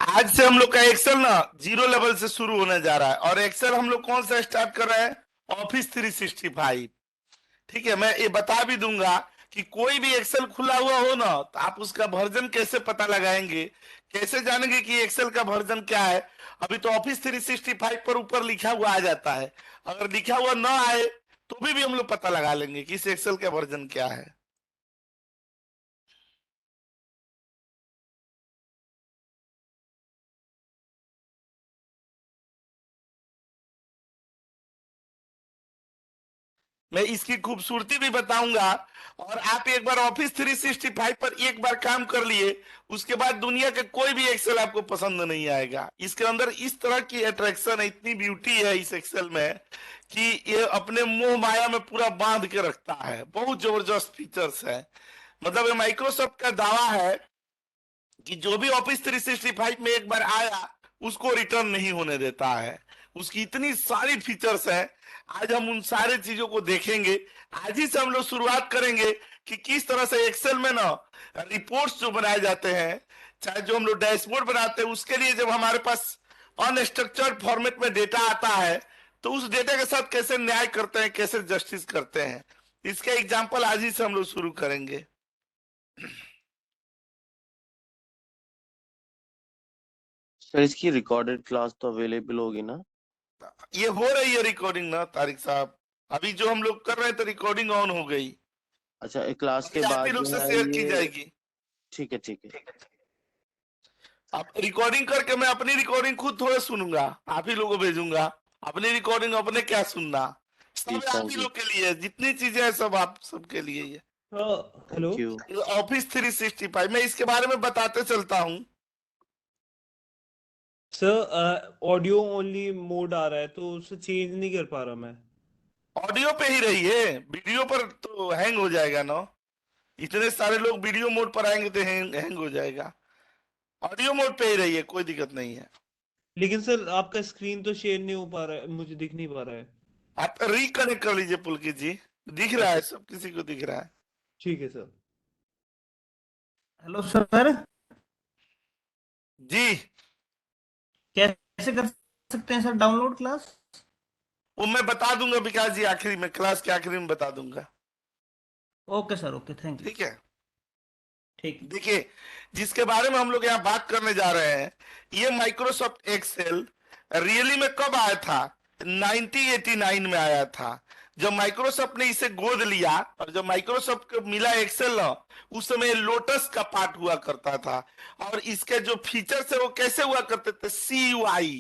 आज से हम लोग का एक्सेल ना जीरो लेवल से शुरू होने जा रहा है। और एक्सेल हम लोग कौन सा स्टार्ट कर रहे हैं? ऑफिस 365। ठीक है, मैं ये बता भी दूंगा कि कोई भी एक्सेल खुला हुआ हो ना तो आप उसका वर्जन कैसे पता लगाएंगे, कैसे जानेंगे कि एक्सेल का वर्जन क्या है। अभी तो ऑफिस 365 पर ऊपर लिखा हुआ आ जाता है। अगर लिखा हुआ ना आए तो भी हम लोग पता लगा लेंगे कि इस एक्सेल का वर्जन क्या है। मैं इसकी खूबसूरती भी बताऊंगा। और आप एक बार ऑफिस 365 पर एक बार काम कर लिए, उसके बाद दुनिया के कोई भी एक्सेल आपको पसंद नहीं आएगा। इसके अंदर इस तरह की अट्रैक्शन है, इतनी ब्यूटी है इस एक्सेल में कि ये अपने मोह माया में पूरा बांध के रखता है। बहुत जबरदस्त फीचर्स है। मतलब ये माइक्रोसॉफ्ट का दावा है कि जो भी ऑफिस 365 में एक बार आया उसको रिटर्न नहीं होने देता है। उसकी इतनी सारी फीचर्स हैं। आज हम उन सारे चीजों को देखेंगे। आज ही से हम लोग शुरुआत करेंगे कि किस तरह से एक्सेल में ना रिपोर्ट्स जो बनाए जाते हैं, चाहे जो हम लोग डैशबोर्ड बनाते हैं, उसके लिए जब हमारे पास अनस्ट्रक्चर्ड फॉर्मेट में डेटा आता है तो उस डेटा के साथ कैसे न्याय करते हैं, कैसे जस्टिस करते हैं, इसका एग्जाम्पल आज ही से हम लोग शुरू करेंगे। सर इसकी रिकॉर्डेड क्लास तो अवेलेबल होगी ना? ये हो रही है रिकॉर्डिंग ना तारिक साहब। अभी जो हम लोग कर रहे थे तो रिकॉर्डिंग ऑन हो गई। अच्छा, एक क्लास अभी के आप ही बाद लोग जो से है शेयर की ये। जाएगी। ठीक है, ठीक है। आप रिकॉर्डिंग करके मैं अपनी रिकॉर्डिंग खुद थोड़ा सुनूंगा, आप ही लोगों को भेजूंगा। अपनी रिकॉर्डिंग अपने क्या सुनना, जी सब आप ही समझी। लोग के लिए है। जितनी चीजें हैं सब आप सबके लिए ही हेलो। Thank you. है। ऑफिस 365 मैं इसके बारे में बताते चलता हूँ। सर ऑडियो ओनली मोड आ रहा है तो उसे चेंज नहीं कर पा रहा मैं। ऑडियो पे ही रहिए, वीडियो पर तो हैंग हो जाएगा ना। इतने सारे लोग वीडियो मोड पर आएंगे तो हैंग हो जाएगा। ऑडियो मोड पे ही रहिए, कोई दिक्कत नहीं है। लेकिन सर आपका स्क्रीन तो शेयर नहीं हो पा रहा है, मुझे दिख नहीं पा रहा है। आप रिकनेक्ट कर लीजिए पुलकित जी। दिख रहा है, अच्छा। सब किसी को दिख रहा है। ठीक है सर। Hello sir. जी, कैसे कर सकते हैं सर डाउनलोड क्लास? वो मैं बता दूंगा विकास जी, आखिरी में, क्लास के आखिरी में बता दूंगा। Okay sir, okay, thank you. ठीक है। ठीक। देखिए, जिसके बारे में हम लोग यहाँ बात करने जा रहे हैं, ये माइक्रोसॉफ्ट एक्सेल रियली में कब आया था? 1989 में आया था। जब माइक्रोसॉफ्ट ने इसे गोद लिया और जब माइक्रोसॉफ्ट को मिला एक्सेल ना, उस समय लोटस का पार्ट हुआ करता था। और इसके जो फीचर्स है वो कैसे हुआ करते थे? CUI,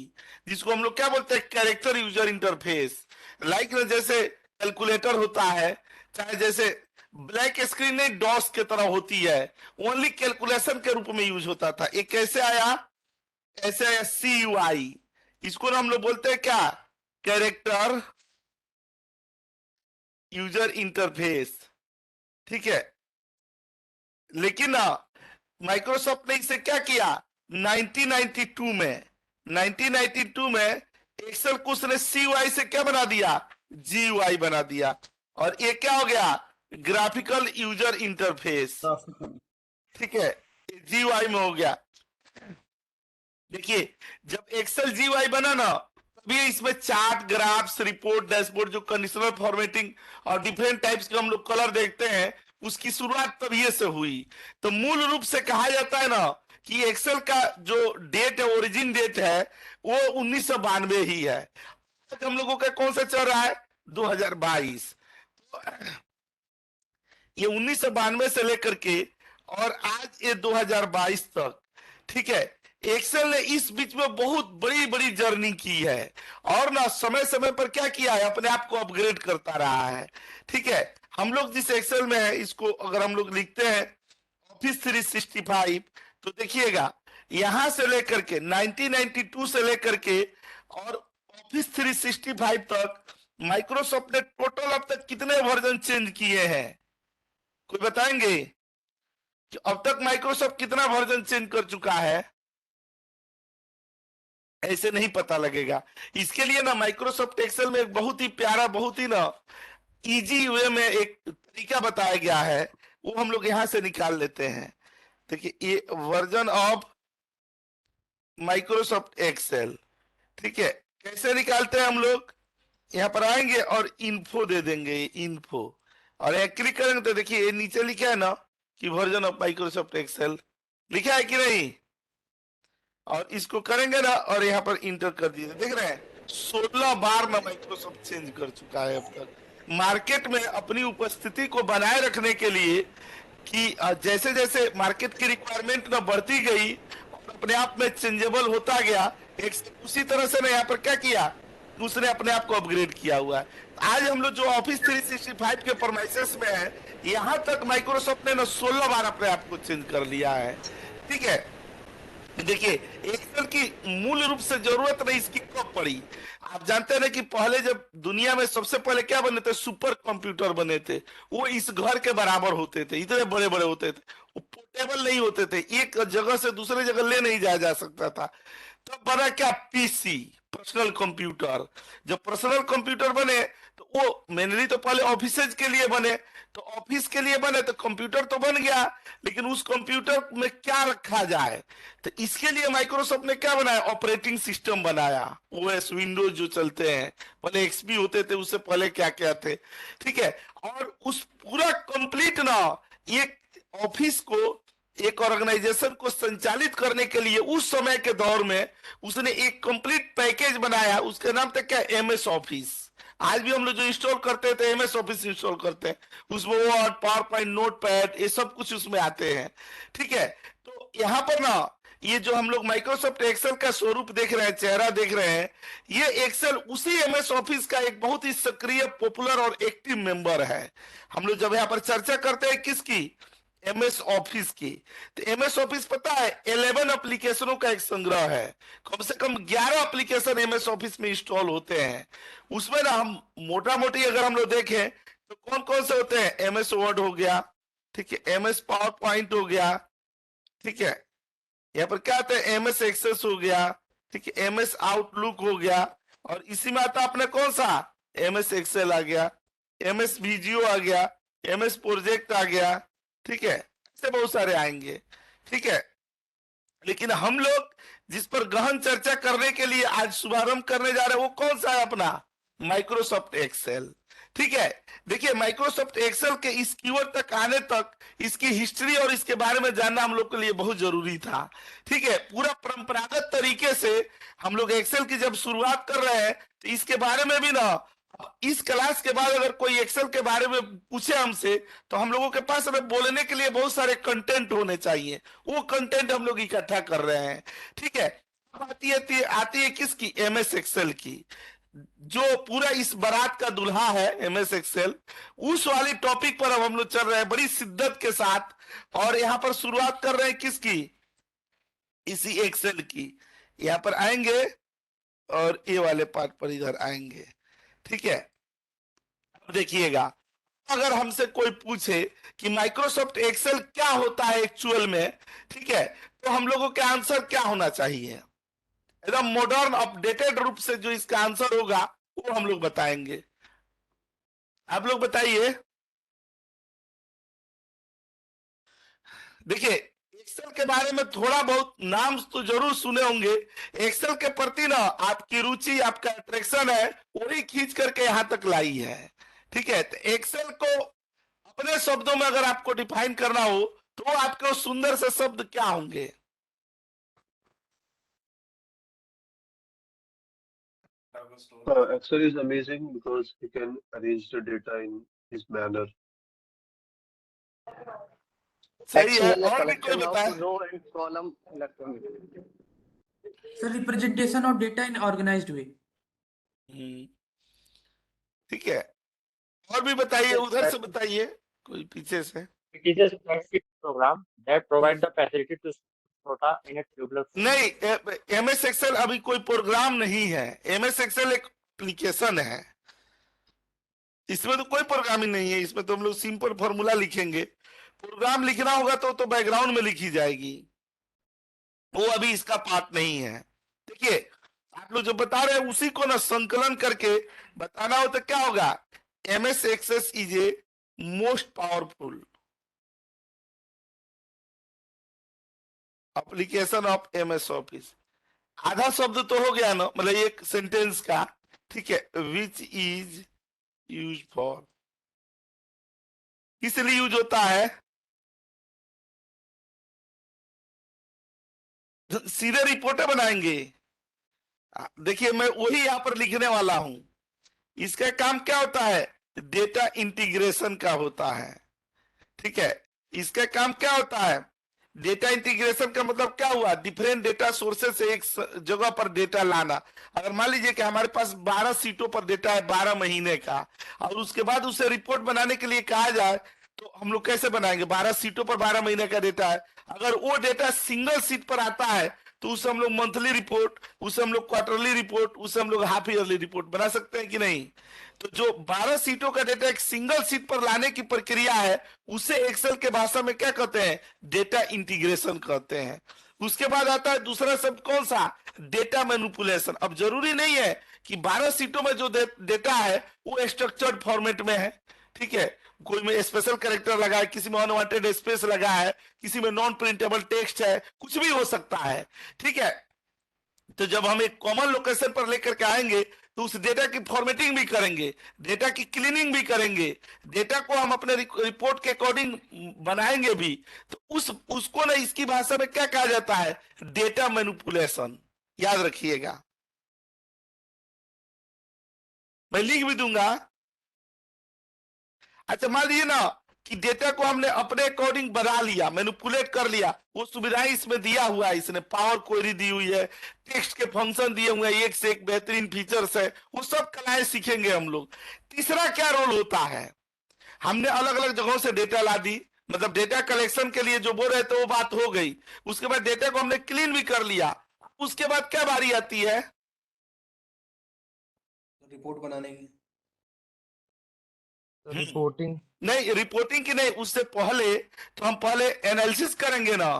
जिसको हम लोग क्या बोलते हैं? Character user interface. लाइक जैसे कैलकुलेटर होता है, चाहे जैसे ब्लैक स्क्रीन नहीं डॉस के तरह होती है, ओनली कैलकुलेशन के रूप में यूज होता था। ये कैसे आया? ऐसे आया CUI। इसको ना हम लोग बोलते हैं क्या? Character user interface. ठीक है। लेकिन ना माइक्रोसॉफ्ट ने इसे क्या किया? 1992 में 1992 में एक्सेल को उसने CUI से क्या बना दिया? GUI बना दिया। और ये क्या हो गया? Graphical user interface. ठीक है, GUI में हो गया। देखिए, जब एक्सेल GUI बना ना, तभी इसमें चार्ट, ग्राफ्स, रिपोर्ट, डैशबोर्ड, जो कंडीशनल फॉर्मेटिंग और डिफरेंट टाइप्स के हम लोग कलर देखते हैं, उसकी शुरुआत तभी से हुई। तो मूल रूप से कहा जाता है ना कि एक्सेल का जो डेट है, ओरिजिन डेट है, वो 1992 ही है। आज हम लोगों का कौन सा चल रहा है? 2022। ये 1992 से लेकर के और आज ये 2022 तक, ठीक है, एक्सेल ने इस बीच में बहुत बड़ी बड़ी जर्नी की है। और ना समय समय पर क्या किया है? अपने आप को अपग्रेड करता रहा है। ठीक है। हम लोग जिस एक्सेल में है, इसको अगर हम लोग लिखते हैं ऑफिस 365, तो देखिएगा यहां से लेकर के 1992 से लेकर के और ऑफिस 365 तक माइक्रोसॉफ्ट ने टोटल अब तक कितने वर्जन चेंज किए हैं? कोई बताएंगे कि अब तक माइक्रोसॉफ्ट कितना वर्जन चेंज कर चुका है? ऐसे नहीं पता लगेगा। इसके लिए ना माइक्रोसॉफ्ट एक्सेल में एक बहुत ही प्यारा, बहुत ही ना इजी वे में एक तरीका बताया गया है, वो हम लोग यहां से निकाल लेते हैं। देखिए, ये वर्जन ऑफ माइक्रोसॉफ्ट एक्सेल। ठीक है, कैसे निकालते हैं हम लोग? यहाँ पर आएंगे और इन्फो दे देंगे, इन्फो, और यहाँ क्लिक करेंगे तो देखिए ये नीचे लिखा है ना कि वर्जन ऑफ माइक्रोसॉफ्ट एक्सेल, लिखा है कि नहीं? और इसको करेंगे ना और यहाँ पर इंटर कर दीजिए, देख रहे हैं 16 बार में माइक्रोसॉफ्ट चेंज कर चुका है अब तक। मार्केट में अपनी उपस्थिति को बनाए रखने के लिए कि जैसे जैसे मार्केट की रिक्वायरमेंट ना बढ़ती गई, अपने आप में चेंजेबल होता गया, एक उसी तरह से ना यहाँ पर क्या किया, उसने अपने आप को अपग्रेड किया हुआ है। आज हम लोग जो ऑफिस 365 के परमाइसेस में है, यहाँ तक माइक्रोसॉफ्ट ने ना 16 बार अपने आप को चेंज कर लिया है। ठीक है, देखिए एक्सेल की मूल रूप से जरूरत नहीं इसकी कब पड़ी? आप जानते हैं ना कि पहले जब दुनिया में सबसे पहले क्या बने थे, सुपर कंप्यूटर बने थे, वो इस घर के बराबर होते थे, इतने बड़े बड़े होते थे, वो पोर्टेबल नहीं होते थे, एक जगह से दूसरे जगह ले नहीं जाया जा सकता था। तब बना क्या, पीसी, पर्सनल कंप्यूटर। जब पर्सनल कंप्यूटर बने तो वो मेनली तो पहले ऑफिसेज के लिए बने, तो ऑफिस के लिए बने तो कंप्यूटर तो बन गया, लेकिन उस कंप्यूटर में क्या रखा जाए, तो इसके लिए माइक्रोसॉफ्ट ने क्या बनाया, ऑपरेटिंग सिस्टम बनाया, ओएस विंडोज जो चलते हैं, पहले एक्सपी होते थे, उससे पहले क्या क्या थे। ठीक है, और उस पूरा कंप्लीट ना एक ऑफिस को, एक ऑर्गेनाइजेशन को संचालित करने के लिए उस समय के दौर में उसने एक कंप्लीट पैकेज बनाया, उसका नाम था क्या, एमएस ऑफिस। आज भी हम लोग जो इंस्टॉल करते हैं तो एमएस ऑफिस इंस्टॉल करते हैं, उसमें word, power point, note pad, ये सब कुछ उसमें आते हैं। ठीक है, तो यहाँ पर ना ये जो हम लोग माइक्रोसॉफ्ट एक्सेल का स्वरूप देख रहे हैं, चेहरा देख रहे हैं, ये एक्सेल उसी एमएस ऑफिस का एक बहुत ही सक्रिय, पॉपुलर और एक्टिव मेंबर है। हम लोग जब यहाँ पर चर्चा करते हैं किसकी, एमएस ऑफिस की, तो एमएस ऑफिस पता है 11 एप्लीकेशनों का एक संग्रह है, कम से कम 11 एप्लीकेशन एमएस ऑफिस में इंस्टॉल होते हैं। उसमें ना हम मोटा मोटी अगर हम लोग देखें तो कौन कौन से होते हैं, एमएस वर्ड हो गया, ठीक है, एमएस पावर पॉइंट हो गया, ठीक है, यहाँ पर क्या आता है, एमएस एक्सेस हो गया, ठीक है, एमएस आउटलुक हो गया, और इसी में आता अपने कौन सा, एमएस एक्सेल आ गया, एमएस वीजियो आ गया, एमएस प्रोजेक्ट आ गया। ठीक है, ऐसे बहुत सारे आएंगे। ठीक है, लेकिन हम लोग जिस पर गहन चर्चा करने के लिए आज शुभारंभ करने जा रहे हैं वो कौन सा है, अपना माइक्रोसॉफ्ट एक्सेल। ठीक है, देखिए माइक्रोसॉफ्ट एक्सेल के इस कीवर्ड तक आने तक इसकी हिस्ट्री और इसके बारे में जानना हम लोग के लिए बहुत जरूरी था। ठीक है, पूरा परंपरागत तरीके से हम लोग एक्सेल की जब शुरुआत कर रहे हैं तो इसके बारे में भी ना, इस क्लास के बाद अगर कोई एक्सेल के बारे में पूछे हमसे तो हम लोगों के पास अगर बोलने के लिए बहुत सारे कंटेंट होने चाहिए, वो कंटेंट हम लोग इकट्ठा कर रहे हैं। ठीक है, अब आती है किसकी, एमएस एक्सेल की, जो पूरा इस बारात का दुल्हा है एमएस एक्सेल, उस वाली टॉपिक पर अब हम लोग चल रहे हैं बड़ी शिद्दत के साथ, और यहाँ पर शुरुआत कर रहे हैं किसकी, इसी एक्सेल की। यहाँ पर आएंगे और ये वाले पार्ट पर इधर आएंगे। ठीक है, अब देखिएगा, अगर हमसे कोई पूछे कि माइक्रोसॉफ्ट एक्सेल क्या होता है एक्चुअल में, ठीक है, तो हम लोगों के आंसर क्या होना चाहिए, एकदम मॉडर्न अपडेटेड रूप से जो इसका आंसर होगा वो हम लोग बताएंगे। आप लोग बताइए। देखिए एक्सेल के बारे में थोड़ा बहुत नाम तो जरूर सुने होंगे, एक्सेल के प्रति ना आपकी रुचि, आपका अट्रैक्शन है, वही खींच करके यहां तक लाई है। ठीक है, तो एक्सेल को अपने शब्दों में अगर आपको डिफाइन करना हो तो आपके सुंदर से शब्द क्या होंगे? Excel is amazing because you can arrange the data in this manner. सही है, Excel is a और भी कोई collection बताए? of row and column electronically. Sir, representation of data in organized way. ठीक है, और भी बताइए, उधर से बताइए, कोई पीछे से। It is a spreadsheet program that provides the facility to store data in a tabular form. नहीं, एमएस एक्सेल अभी कोई प्रोग्राम नहीं है, एमएस एक्सेल एक एप्लीकेशन है, इसमें तो कोई प्रोग्रामिंग नहीं है, इसमें तो हम लोग सिंपल फॉर्मूला लिखेंगे, प्रोग्राम लिखना होगा तो बैकग्राउंड में लिखी जाएगी, वो अभी इसका पार्ट नहीं है। देखिए आप लोग जो बता रहे हैं उसी को ना संकलन करके बताना हो तो क्या होगा, MS Access is a most powerful application of MS Office. आधा शब्द तो हो गया ना, मतलब एक सेंटेंस का, ठीक है। विच इज यूज फॉर, किस लिए यूज होता है? सीधे रिपोर्टर बनाएंगे। देखिए मैं वही यहां पर लिखने वाला हूं। इसका काम क्या होता है? डेटा इंटीग्रेशन का होता है, ठीक है। इसका काम क्या होता है? डेटा इंटीग्रेशन का मतलब क्या हुआ? डिफरेंट डेटा सोर्सेस से एक जगह पर डेटा लाना। अगर मान लीजिए कि हमारे पास 12 सीटों पर डेटा है 12 महीने का, और उसके बाद उसे रिपोर्ट बनाने के लिए कहा जाए तो हम लोग कैसे बनाएंगे? 12 सीटों पर 12 महीने का डेटा है। अगर वो डेटा सिंगल सीट पर आता है तो उसे हम लोग मंथली रिपोर्ट, उसे हम लोग क्वार्टरली रिपोर्ट, उसे हम लोग हाफ ईयरली रिपोर्ट बना सकते हैं कि नहीं? तो जो 12 सीटों का डेटा एक सिंगल सीट पर लाने की प्रक्रिया है, उसे एक्सेल के भाषा में क्या कहते हैं? डेटा इंटीग्रेशन कहते हैं। उसके बाद आता है दूसरा शब्द, कौन सा? Data manipulation. अब जरूरी नहीं है कि 12 सीटों में जो डेटा है वो स्ट्रक्चर्ड फॉर्मेट में है, ठीक है। कोई में स्पेशल कैरेक्टर लगा है, किसी में अनवांटेड स्पेस लगा है, किसी में नॉन प्रिंटेबल टेक्स्ट है, कुछ भी हो सकता है, ठीक है। तो जब हम एक कॉमन लोकेशन पर लेकर के आएंगे तो उस डेटा की फॉर्मेटिंग भी करेंगे, डेटा की क्लीनिंग भी करेंगे, डेटा को हम अपने रिपोर्ट के अकॉर्डिंग बनाएंगे भी। तो उसको ना इसकी भाषा में क्या कहा जाता है? Data manipulation. याद रखिएगा, मैं लिख भी दूंगा। अच्छा मान लीजिए ना कि डेटा को हमने अपने अकॉर्डिंग बना लिया, मैनिपुलेट कर लिया, वो सुविधाएं इसमें दिया हुआ है, इसने पावर क्वेरी दी हुई है, टेक्स्ट के फंक्शन दिए हुए हैं, एक से एक बेहतरीन फीचर्स है, वो सब कलाएं सीखेंगे हम लोग। तीसरा क्या रोल होता है? हमने अलग अलग जगहों से डेटा ला दी, मतलब डेटा कलेक्शन के लिए जो बोल रहे थे वो बात हो गई। उसके बाद डेटा को हमने क्लीन भी कर लिया। उसके बाद क्या बारी आती है? रिपोर्ट बनाने की। रिपोर्टिंग नहीं, रिपोर्टिंग की नहीं, उससे पहले तो हम पहले एनालिसिस करेंगे ना।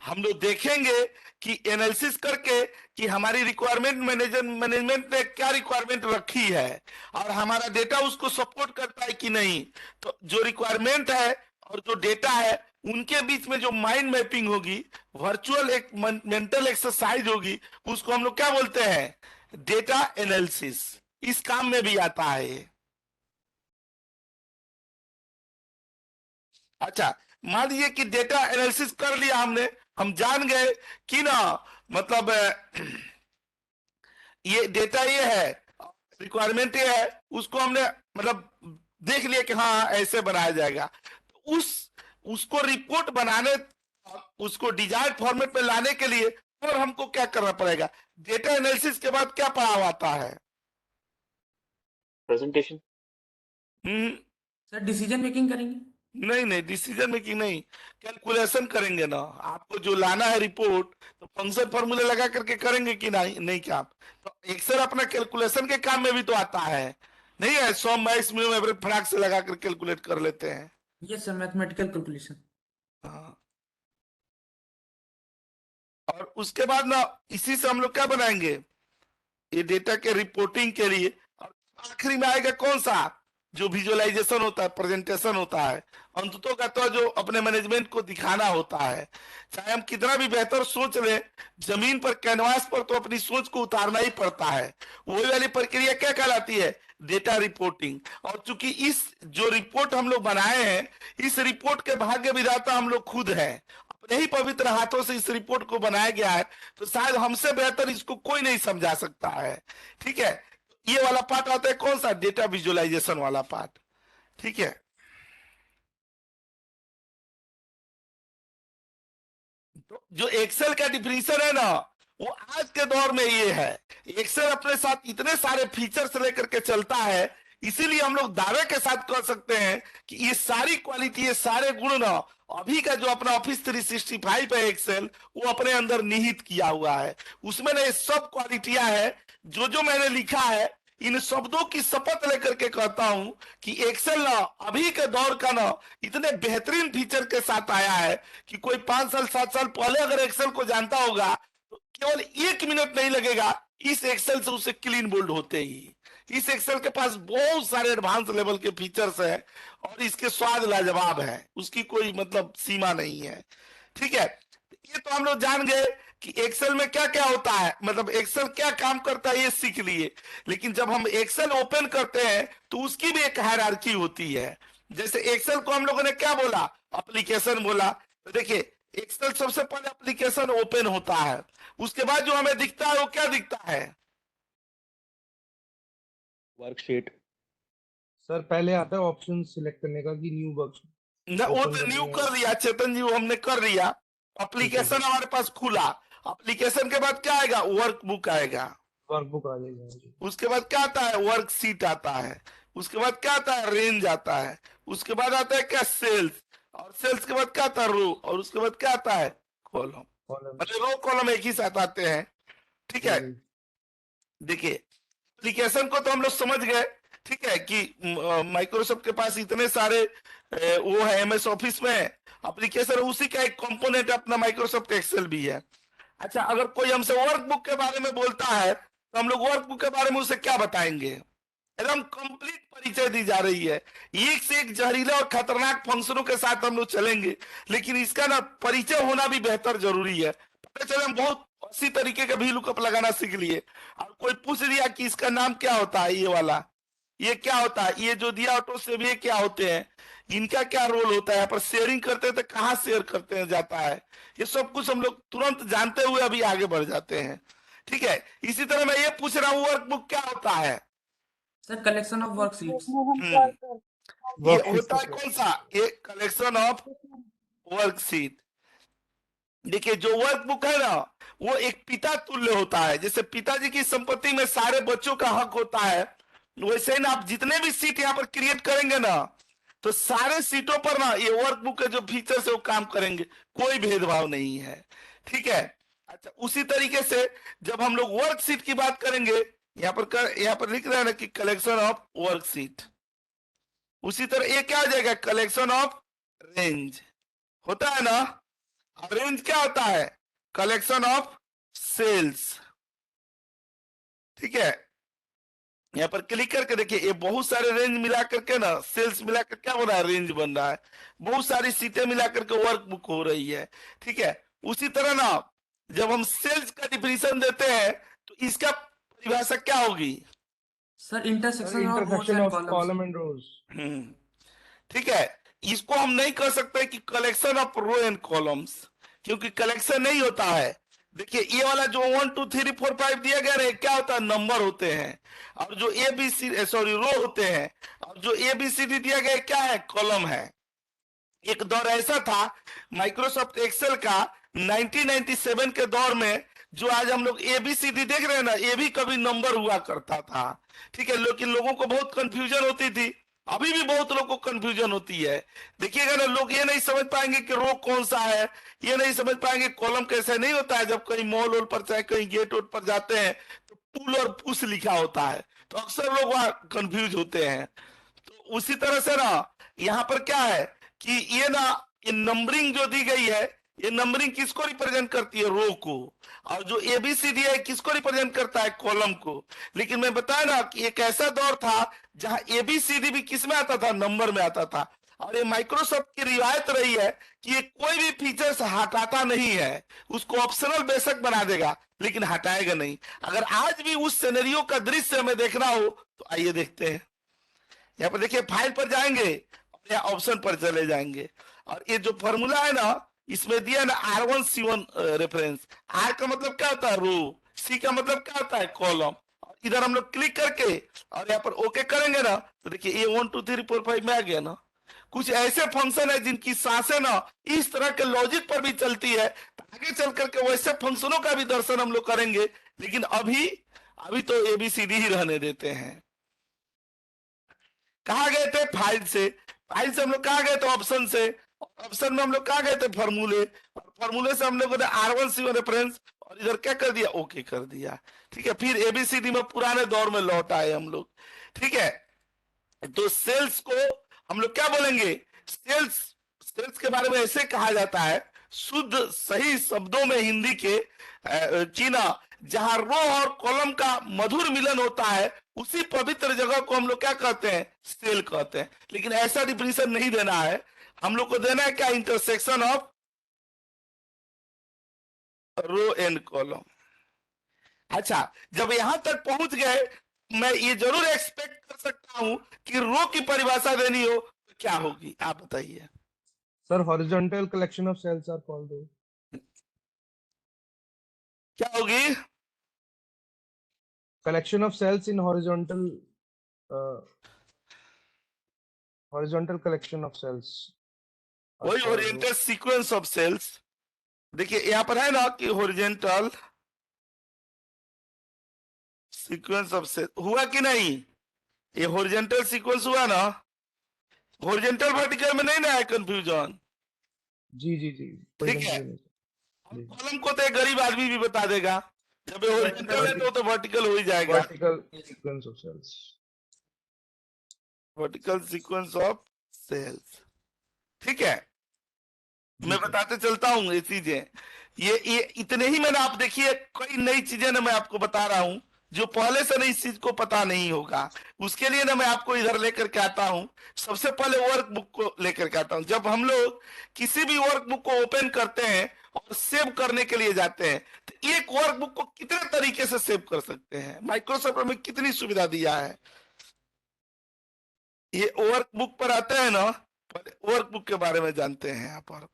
हम लोग देखेंगे कि एनालिसिस करके कि हमारी रिक्वायरमेंट मैनेजमेंट ने क्या रिक्वायरमेंट रखी है और हमारा डेटा उसको सपोर्ट करता है कि नहीं। तो जो रिक्वायरमेंट है और जो डेटा है उनके बीच में जो माइंड मैपिंग होगी, वर्चुअल एक मेंटल एक्सरसाइज होगी, उसको हम लोग क्या बोलते हैं? Data analysis. इस काम में भी आता है ये। अच्छा मान लीजिए कि डेटा एनालिसिस कर लिया हमने, हम जान गए कि ना मतलब ये डेटा ये है, रिक्वायरमेंट ये है, उसको हमने मतलब देख लिया कि हाँ ऐसे बनाया जाएगा। उसको रिपोर्ट बनाने, उसको डिजाइन फॉर्मेट में लाने के लिए और हमको क्या करना पड़ेगा? डेटा एनालिसिस के बाद क्या पढ़ा आता है? प्रेजेंटेशन। सर डिसीजन मेकिंग करेंगे? नहीं नहीं, डिसीजन मेकिंग नहीं, कैलकुलेशन करेंगे ना। आपको जो लाना है रिपोर्ट, तो फंक्शन फॉर्मूले लगा करके करेंगे कि नहीं? नहीं क्या? तो एक्सेल अपना कैलकुलेशन के काम में भी तो आता है, नहीं है? सम मैक्स मिनिमम एवरेज फटाक से लगा कर कैलकुलेट कर लेते हैं। Yes sir, mathematical calculation. हाँ। और उसके बाद ना इसी से हम लोग क्या बनाएंगे? ये डेटा के रिपोर्टिंग के लिए। और आखिरी में आएगा कौन सा? जो विजुअलाइजेशन होता है, प्रेजेंटेशन होता है, अंततः का तो जो अपने मैनेजमेंट को दिखाना होता है। चाहे हम कितना भी बेहतर सोच लें, जमीन पर कैनवास पर तो अपनी सोच को उतारना ही पड़ता है। वही वाली प्रक्रिया क्या कहलाती है? Data reporting. और चूंकि इस जो रिपोर्ट हम लोग बनाए हैं, इस रिपोर्ट के भाग्य विधाता हम लोग खुद हैं, अपने ही पवित्र हाथों से इस रिपोर्ट को बनाया गया है, तो शायद हमसे बेहतर इसको कोई नहीं समझा सकता है, ठीक है। ये वाला पार्ट आता है कौन सा? डेटा विजुअलाइजेशन वाला पार्ट, ठीक है। तो जो एक्सेल का डिफिनीशन है ना, वो आज के दौर में ये है। एक्सेल अपने साथ इतने सारे फीचर्स लेकर के चलता है, इसीलिए हम लोग दावे के साथ कह सकते हैं कि ये सारी क्वालिटी, ये सारे गुण ना अभी का जो अपना ऑफिस 365 है एक्सेल, वो अपने अंदर निहित किया हुआ है। उसमें ना ये सब क्वालिटियां है जो मैंने लिखा है। इन शब्दों की शपथ लेकर के कहता हूं कि एक्सेल ना अभी के दौर का ना इतने बेहतरीन फीचर के साथ आया है कि कोई 5 साल 7 साल पहले अगर एक्सेल को जानता होगा तो केवल 1 मिनट नहीं लगेगा इस एक्सेल से उसे क्लीन बोल्ड होते ही। इस एक्सेल के पास बहुत सारे एडवांस लेवल के फीचर्स हैं और इसके स्वाद लाजवाब है, उसकी कोई मतलब सीमा नहीं है, ठीक है। ये तो हम लोग जान गए कि एक्सेल में क्या क्या होता है, मतलब एक्सेल क्या काम करता है ये सीख लिए, लेकिन जब हम एक्सेल ओपन करते हैं तो उसकी भी एक हायरार्की होती है। जैसे एक्सेल को हम लोगों ने क्या बोला, एप्लीकेशन बोला। तो देखिए एक्सेल सबसे पहले एप्लीकेशन ओपन होता है, उसके बाद जो हमें दिखता है वो क्या दिखता है, वर्कशीट। सर पहले आता है ऑप्शन सिलेक्ट करने का कि न्यू वर्क ना वो ओपन तो न्यू करनी है। कर दिया चेतन जी, वो हमने कर दिया। एप्लीकेशन हमारे पास खुला, एप्लीकेशन के बाद क्या आएगा, वर्कबुक आएगा। वर्कबुक आ जाएगा जी। उसके बाद क्या आता है, वर्कशीट आता है। उसके बाद क्या आता है, रेंज आता है। उसके बाद आता है क्या, सेल्स। और सेल्स के बाद क्या आता है, रो। और उसके बाद क्या आता है, कॉलम। कॉलम। मतलब रो कॉलम एक ही साथ आते हैं। ठीक है, देखिए एप्लीकेशन को तो हम लोग समझ गए। ठीक है कि माइक्रोसॉफ्ट के पास इतने सारे वो है, एमएस ऑफिस में एप्लीकेशन, उसी का एक कंपोनेंट अपना माइक्रोसॉफ्ट एक्सेल भी है। अच्छा, अगर कोई हमसे वर्कबुक के बारे में बोलता है तो हम लोग वर्कबुक के बारे में उसे क्या बताएंगे, एकदम कंप्लीट परिचय दी जा रही है। एक से एक जहरीला और खतरनाक फंक्शनों के साथ हम लोग चलेंगे, लेकिन इसका ना परिचय होना भी बेहतर जरूरी है। पता चले हम बहुत अच्छी तरीके का भी लुकअप लगाना सीख लिए, और कोई पूछ दिया कि इसका नाम क्या होता है, ये वाला ये क्या होता है, ये जो दिया ऑटो सेव ये क्या होते हैं, इनका क्या रोल होता है, यहाँ पर शेयरिंग करते हैं तो कहाँ शेयर करते हैं जाता है, ये सब कुछ हम लोग तुरंत जानते हुए अभी आगे बढ़ जाते हैं। ठीक है, इसी तरह मैं ये पूछ रहा हूँ वर्कबुक क्या होता है, सर कलेक्शन ऑफ वर्कशीट्स। ये होता है कौन सा, ये कलेक्शन ऑफ वर्कशीट। देखिए जो वर्कबुक है ना, वो एक पिता तुल्य होता है। जैसे पिताजी की संपत्ति में सारे बच्चों का हक होता है, वैसे ही ना आप जितने भी सीट यहाँ पर क्रिएट करेंगे ना, तो सारे सीटों पर ना ये वर्कबुक के जो फीचर्स है वो काम करेंगे, कोई भेदभाव नहीं है। ठीक है, अच्छा उसी तरीके से जब हम लोग वर्कशीट की बात करेंगे, यहाँ पर लिख रहे हैं ना कि कलेक्शन ऑफ वर्कशीट, उसी तरह ये क्या हो जाएगा, कलेक्शन ऑफ रेंज होता है ना। और रेंज क्या होता है, कलेक्शन ऑफ सेल्स। ठीक है, यहाँ पर क्लिक करके देखिए ये बहुत सारे रेंज मिला करके ना, सेल्स मिला कर क्या हो रहा है, रेंज बन रहा है। बहुत सारी सीटें मिला करके वर्कबुक हो रही है। ठीक है, उसी तरह ना जब हम सेल्स का डिफिनीशन देते हैं तो इसका परिभाषा क्या होगी, sir intersection of rows intersection and of columns. Column and rows. ठीक है, इसको हम नहीं कर सकते कि collection of row and columns, क्योंकि कलेक्शन नहीं होता है। देखिए ये वाला जो 1 2 3 4 5 दिया गया है क्या होता है, नंबर होते हैं। और जो ए बी सी सॉरी रो होते हैं, और जो ए बी सी डी दिया गया है क्या है, कॉलम है। एक दौर ऐसा था माइक्रोसॉफ्ट एक्सेल का 1997 के दौर में, जो आज हम लोग एबीसीडी देख रहे हैं ना, ये भी कभी नंबर हुआ करता था। ठीक है, लेकिन लोगों को बहुत कंफ्यूजन होती थी, अभी भी बहुत लोगों को कंफ्यूजन होती है। देखिएगा ना, लोग ये नहीं समझ पाएंगे कि रो कौन सा है, ये नहीं समझ पाएंगे कॉलम कैसे। नहीं होता है, जब कहीं मॉल वॉल पर चाहे कहीं गेट वोट पर जाते हैं तो पुल और पुश लिखा होता है, तो अक्सर लोग वहां कंफ्यूज होते हैं। तो उसी तरह से ना यहाँ पर क्या है कि ये ना, ये नंबरिंग जो दी गई है, ये नंबरिंग किसको रिप्रेजेंट करती है, रो को। और जो एबीसीडी है किसको रिप्रेजेंट करता है, कॉलम को। लेकिन मैं बताया ना कि एक ऐसा दौर था जहां एबीसीडी भी किस में आता था, नंबर में आता था। और ये माइक्रोसॉफ्ट की रिवायत रही है कि ये कोई भी फीचर्स हटाता नहीं है, उसको ऑप्शनल बेशक बना देगा लेकिन हटाएगा नहीं। अगर आज भी उस सिनेरियो का दृश्य हमें देखना हो तो आइए देखते हैं। यहाँ पर देखिए, फाइल पर जाएंगे और यहाँ ऑप्शन पर चले जाएंगे, और ये जो फॉर्मूला है ना, इसमें दिया ना R1 C1 रेफरेंस। R का मतलब क्या होता है, रो। C का मतलब क्या होता है, कॉलम। इधर हम लोग क्लिक करके और यहाँ पर ओके करेंगे ना, तो देखिए ये 1 2 3 4 5 में आ गया ना। कुछ ऐसे फंक्शन है जिनकी सांसें ना इस तरह के लॉजिक पर भी चलती है, तो आगे चल करके वैसे फंक्शनों का भी दर्शन हम लोग करेंगे। लेकिन अभी तो एबीसीडी ही रहने देते हैं। कहा गए थे, फाइल से हम लोग कहा गए थे, ऑप्शन से। ऑप्शन में हम लोग कहा गए थे, फॉर्मूले। और फॉर्मूले से हम लोग ने R1 C1 रेफरेंस, और इधर क्या कर दिया, ओके कर दिया। ठीक है, फिर एबीसीडी में पुराने दौर में लौट आए हम लोग। ठीक है, तो सेल्स को हम लोग क्या बोलेंगे, सेल्स के बारे में ऐसे कहा जाता है, शुद्ध सही शब्दों में हिंदी के चीना, जहां रो और कॉलम का मधुर मिलन होता है, उसी पवित्र जगह को हम लोग क्या कहते हैं, सेल कहते हैं। लेकिन ऐसा डिफिनीशन नहीं देना है, हम लोग को देना है क्या, intersection of row and column. अच्छा, जब यहां तक पहुंच गए, मैं ये जरूर एक्सपेक्ट कर सकता हूं कि रो की परिभाषा देनी हो तो क्या होगी, आप बताइए। Sir, horizontal collection of cells are called row. क्या होगी? Collection of cells in uh, horizontal collection of cells are वही called row. Oriented sequence of cells. देखिए यहां पर है ना कि हॉरिजॉन्टल सीक्वेंस ऑफ सेल हुआ कि नहीं? ये हॉरिजॉन्टल सीक्वेंस हुआ ना? हॉरिजॉन्टल वर्टिकल में नहीं ना है कंफ्यूजन? जी जी जी, कोई ठीक है। confusion नहीं। जी। कॉलम को तो एक गरीब आदमी भी बता देगा, जब ये हॉरिजॉन्टल है तो वर्टिकल हो ही जाएगा। Vertical sequence of cells. Vertical sequence of cells, ठीक है। जी मैं सर। बताते चलता हूँ ये चीजें। ये इतने ही मैंने, आप देखिए कई नई चीजें ना मैं आपको बता रहा हूँ जो पहले से नहीं, इस चीज को पता नहीं होगा। उसके लिए ना मैं आपको इधर लेकर के आता हूँ। सबसे पहले वर्क बुक को लेकर के आता हूँ। जब हम लोग किसी भी वर्क बुक को ओपन करते हैं और सेव करने के लिए जाते हैं, तो एक वर्क बुक को कितने तरीके से सेव कर सकते हैं? माइक्रोसॉफ्ट में कितनी सुविधा दिया है। ये वर्क बुक पर आते हैं ना, वर्क बुक के बारे में जानते हैं। यहाँ पर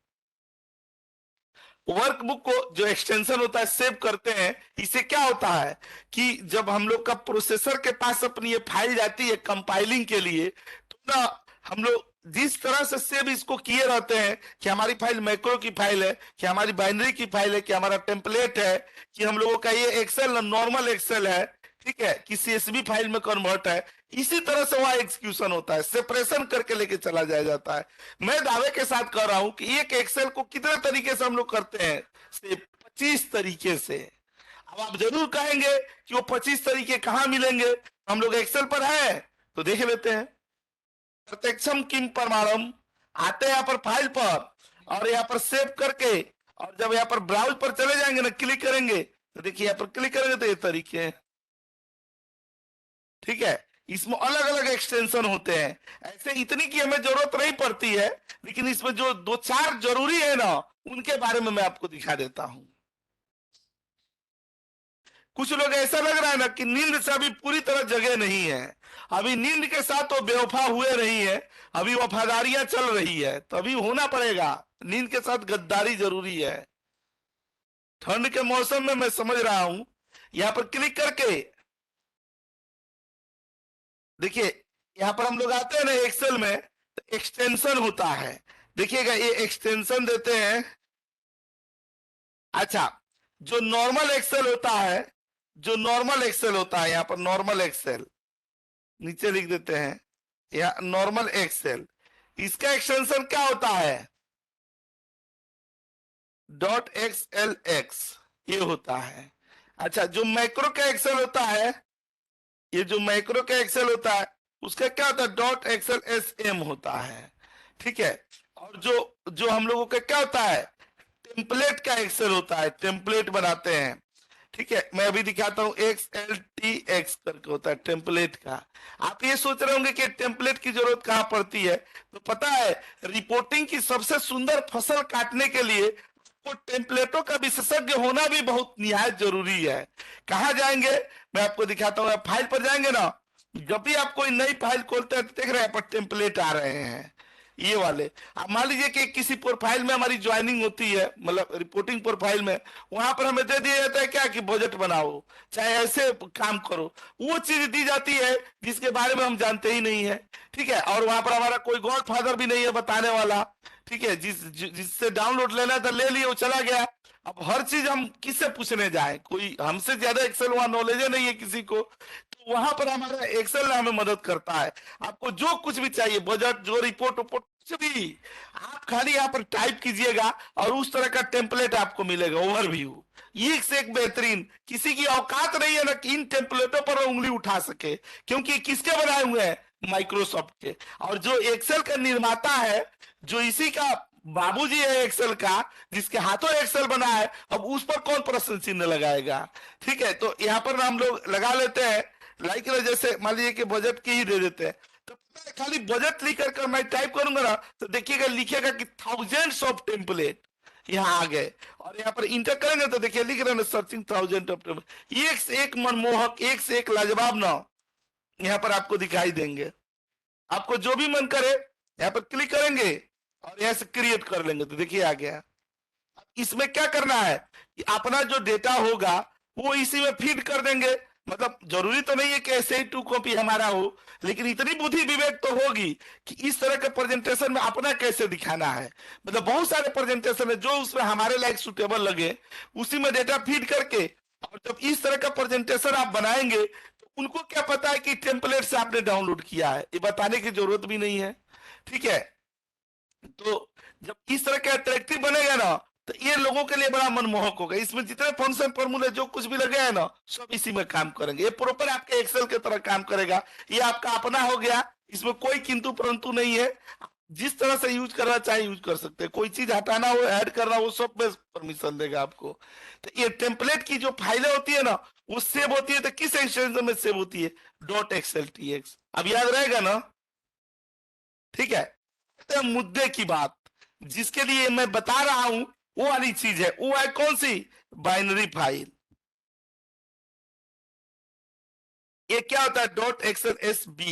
वर्कबुक को जो एक्सटेंशन होता है सेव करते हैं, इससे क्या होता है कि जब हम लोग का प्रोसेसर के पास अपनी ये फाइल जाती है कंपाइलिंग के लिए, तो ना हम लोग जिस तरह से सेव इसको किए रहते हैं कि हमारी फाइल मैक्रो की फाइल है, कि हमारी बाइनरी की फाइल है, कि हमारा टेम्पलेट है, कि हम लोगों का ये एक्सेल नॉर्मल एक्सेल है, ठीक है, कि सीएसवी फाइल में कन्वर्ट है, इसी तरह से वहां एग्जीक्यूशन होता है, सेपरेशन करके लेके चला जाया जाता है। मैं दावे के साथ कह रहा हूं कि एक एक्सेल को कितने तरीके से हम लोग करते हैं? से 25 तरीके से। अब आप जरूर कहेंगे कि वो 25 तरीके कहां मिलेंगे? हम लोग एक्सेल पर है तो देख लेते हैं। प्रत्यक्षम किम परमाणम, आते हैं यहाँ पर फाइल पर और यहाँ पर सेव करके, और जब यहाँ पर ब्राउज पर चले जाएंगे ना, क्लिक करेंगे तो देखिए यहाँ पर क्लिक करेंगे तो ये तरीके हैं, ठीक है। इसमें अलग अलग एक्सटेंशन होते हैं। ऐसे इतनी की हमें जरूरत नहीं पड़ती है, लेकिन इसमें जो दो चार जरूरी है ना, उनके बारे में मैं आपको दिखा देता हूं। कुछ लोग ऐसा लग रहा है ना कि नींद से अभी पूरी तरह जगह नहीं है, अभी नींद के साथ वो बेवफा हुए नहीं है, अभी वफादारियां चल रही है, तो अभी होना पड़ेगा। नींद के साथ गद्दारी जरूरी है। ठंड के मौसम में मैं समझ रहा हूं। यहां पर क्लिक करके देखिए, यहां पर हम लोग आते हैं ना एक्सेल में, तो एक्सटेंशन होता है। देखिएगा ये एक्सटेंशन देते हैं। अच्छा, जो नॉर्मल एक्सेल होता है, जो नॉर्मल एक्सेल होता है, यहां पर नॉर्मल एक्सेल नीचे लिख देते हैं, यहां नॉर्मल एक्सेल, इसका एक्सटेंशन क्या होता है? .xlx ये होता है। अच्छा, जो मैक्रो का एक्सेल होता है, ये जो मैक्रो का एक्सेल होता है उसका क्या होता है? .xlsm होता है, ठीक है। और जो हम लोगों का क्या होता है? टेम्पलेट का एक्सेल होता है, टेम्पलेट बनाते हैं, ठीक है। मैं अभी दिखाता हूं, XLTX करके होता है टेम्पलेट का। आप ये सोच रहे होंगे कि टेम्पलेट की जरूरत कहां पड़ती है, तो पता है रिपोर्टिंग की सबसे सुंदर फसल काटने के लिए को टेम्पलेटों का विशेषज्ञ होना भी बहुत निहायत जरूरी है। कहा जाएंगे, मैं आपको दिखाता हूँ। फाइल पर जाएंगे ना, जब भी आप कोई नई फाइल खोलते हैं तो देख रहे हैं पर टेम्पलेट आ रहे हैं ये वाले। आप मान लीजिए कि किसी प्रोफाइल में हमारी ज्वाइनिंग होती है, मतलब रिपोर्टिंग प्रोफाइल में, वहां पर हमें दे दिया जाता है क्या कि बजट बनाओ, चाहे ऐसे काम करो। वो चीज दी जाती है जिसके बारे में हम जानते ही नहीं है, ठीक है। और वहां पर हमारा कोई गॉडफादर भी नहीं है बताने वाला, ठीक है। जिससे डाउनलोड लेना था ले लिए, वो चला गया। अब हर चीज हम किससे पूछने जाए? कोई हमसे ज्यादा एक्सेल वहां नॉलेज नहीं है किसी को, तो वहां पर हमारा एक्सेल हमें मदद करता है। आपको जो कुछ भी चाहिए, बजट, जो रिपोर्ट कुछ भी, आप खाली यहाँ पर टाइप कीजिएगा और उस तरह का टेम्पलेट आपको मिलेगा, ओवरव्यू। एक से एक बेहतरीन। किसी की औकात नहीं है ना कि इन टेम्पलेटों पर उंगली उठा सके, क्योंकि किसके बनाए हुए हैं? माइक्रोसॉफ्ट के। और जो एक्सेल का निर्माता है, जो इसी का बाबूजी है एक्सेल का, जिसके हाथों एक्सेल बना है, अब उस पर कौन प्रश्न चिन्ह लगाएगा? ठीक है, तो यहाँ पर हम लोग लगा लेते हैं, लाइक जैसे मान लीजिए कि बजट की ही दे देते हैं, तो खाली बजट लिख कर मैं टाइप करूंगा ना, तो देखिएगा लिखेगा कि थाउजेंड्स ऑफ टेम्पलेट। यहाँ आ गए और यहाँ पर इंटर करेंगे तो देखिए लिख रहे हैं सर्चिंग थाउजेंड ऑफ एक से एक मनमोहक, एक से एक लाजवाब नाम यहाँ पर आपको दिखाई देंगे। आपको जो भी मन करे यहाँ पर क्लिक करेंगे और यहाँ से क्रिएट कर लेंगे तो देखिए आ गया। इसमें क्या करना है कि अपना जो डेटा होगा वो इसी में फीड कर देंगे। मतलब जरूरी तो नहीं है कि ऐसे ही 2 कॉपी हमारा हो, लेकिन इतनी बुद्धि विवेक तो होगी कि इस तरह के प्रेजेंटेशन में अपना कैसे दिखाना है। मतलब बहुत सारे प्रेजेंटेशन है जो उसमें हमारे लायक सुटेबल लगे उसी में डेटा फीड करके, और जब इस तरह का प्रेजेंटेशन आप बनाएंगे तो उनको क्या पता है कि टेम्पलेट से आपने डाउनलोड किया है, ये बताने की जरूरत भी नहीं है। ठीक है, तो जब इस तरह का अट्रैक्टिव बनेगा ना तो ये लोगों के लिए बड़ा मनमोहक होगा। इसमें जितने फंक्शन फॉर्मूले जो कुछ भी लगे हैं ना सब इसी में काम करेंगे। ये प्रॉपर आपके एक्सेल के तरह काम करेगा। ये आपका अपना हो गया, इसमें कोई किंतु परंतु नहीं है। जिस तरह से यूज करना चाहे यूज कर सकते हैं। कोई चीज हटाना हो, ऐड करना हो, सब में परमिशन देगा आपको। तो ये टेम्पलेट की जो फाइलें होती है ना वो सेव होती है, तो किस एक्सटेंशन में सेव होती है? .xltx। अब याद रहेगा ना? ठीक है, तो मुद्दे की बात जिसके लिए मैं बता रहा हूं वो वाली चीज है। वो है कौन सी? Binary file. ये क्या होता है? .xlsb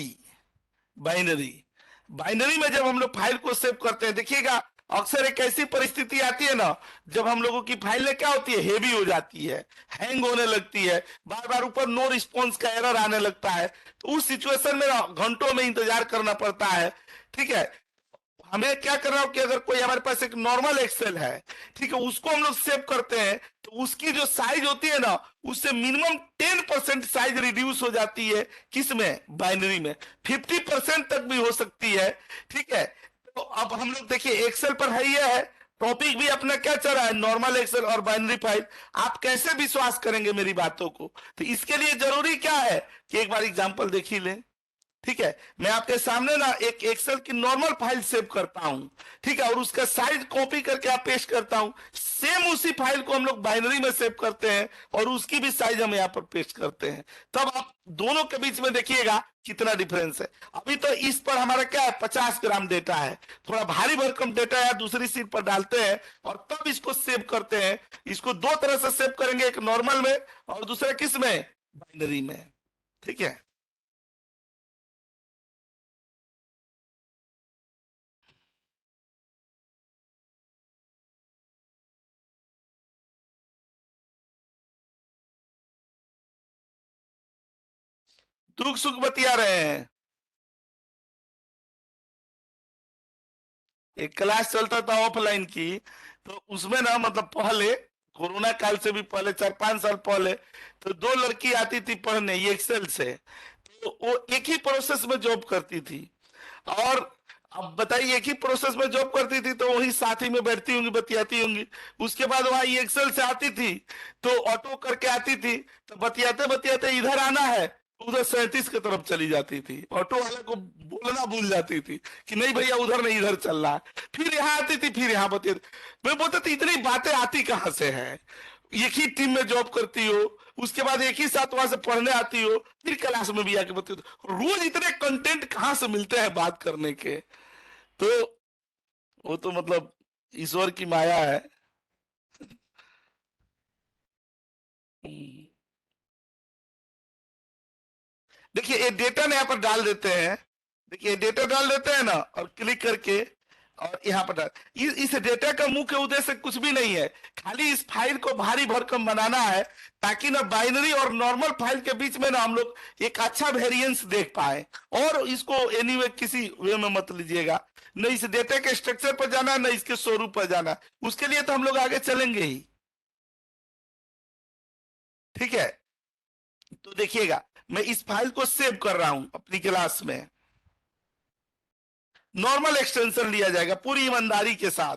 binary. बाइनरी में जब हम लोग फाइल को सेव करते हैं, देखिएगा अक्सर एक ऐसी परिस्थिति आती है ना जब हम लोगों की फाइलें क्या होती है? हेवी हो जाती है, हैंग होने लगती है, बार बार ऊपर नो रिस्पॉन्स का एरर आने लगता है। तो उस सिचुएशन में घंटों में इंतजार करना पड़ता है। ठीक है, हमें क्या करना हो कि अगर कोई हमारे पास एक नॉर्मल एक्सेल है, ठीक है, उसको हम लोग सेव करते हैं तो उसकी जो साइज होती है ना उससे मिनिमम 10% साइज रिड्यूस हो जाती है। किसमें? बाइनरी में 50% तक भी हो सकती है। ठीक है, तो अब हम लोग देखिए एक्सेल पर है, ये है टॉपिक भी अपना क्या चल रहा है? नॉर्मल एक्सेल और बाइनरी फाइल। आप कैसे विश्वास करेंगे मेरी बातों को? तो इसके लिए जरूरी क्या है कि एक बार एग्जांपल देख ही लें। ठीक है, मैं आपके सामने ना एक एक्सेल की नॉर्मल फाइल सेव करता हूं, ठीक है, और उसका साइज कॉपी करके आप पेस्ट करता हूं। सेम उसी फाइल को हम लोग बाइनरी में सेव करते हैं और उसकी भी साइज हम यहाँ पर पेस्ट करते हैं। तब आप दोनों के बीच में देखिएगा कितना डिफरेंस है। अभी तो इस पर हमारा क्या है? 50 ग्राम डेटा है, थोड़ा भारी भरकम डेटा है, दूसरी सीट पर डालते हैं और तब इसको सेव करते हैं। इसको दो तरह से सेव करेंगे, एक नॉर्मल में और दूसरा किस में? बाइनरी में। ठीक है, दुख सुख बतिया रहे हैं। एक क्लास चलता था ऑफलाइन की, तो उसमें ना मतलब पहले कोरोना काल से भी पहले 4-5 साल पहले तो 2 लड़की आती थी पढ़ने ये एक्सेल से। तो वो एक ही प्रोसेस में जॉब करती थी और अब बताइए एक ही प्रोसेस में जॉब करती थी तो वही साथ ही में बैठती होंगी, बतियाती होंगी। उसके बाद वहां ये एक्सेल से आती थी तो ऑटो करके आती थी, तो बतियाते बतियाते इधर आना है, उधर 37 की तरफ चली जाती थी। ऑटो वाले को बोलना भूल जाती थी कि नहीं भैया उधर नहीं इधर चल रहा है। फिर यहाँ आती थी, फिर यहाँ बतियाती। मैं बोलता था इतनी बातें आती कहाँ से है? एक ही टीम में जॉब करती हो, उसके बाद एक ही साथ वहां से पढ़ने आती हो, फिर क्लास में भी आके बतियाती हो। रोज इतने कंटेंट कहाँ से मिलते हैं बात करने के? तो वो तो मतलब ईश्वर की माया है। देखिए ये डेटा ना यहाँ पर डाल देते हैं। देखिए डेटा डाल देते हैं ना और क्लिक करके और यहाँ पर डाल। इस डेटा का मुख्य उद्देश्य कुछ भी नहीं है, खाली इस फाइल को भारी भरकम बनाना है ताकि ना बाइनरी और नॉर्मल फाइल के बीच में ना हम लोग एक अच्छा वेरिएंस देख पाए। और इसको एनीवे किसी वे में मत लीजिएगा, न इस डेटा के स्ट्रक्चर पर जाना, न इसके स्वरूप पर जाना। उसके लिए तो हम लोग आगे चलेंगे ही। ठीक है, तो देखिएगा मैं इस फाइल को सेव कर रहा हूं अपनी क्लास में। नॉर्मल एक्सटेंशन लिया जाएगा पूरी ईमानदारी के साथ।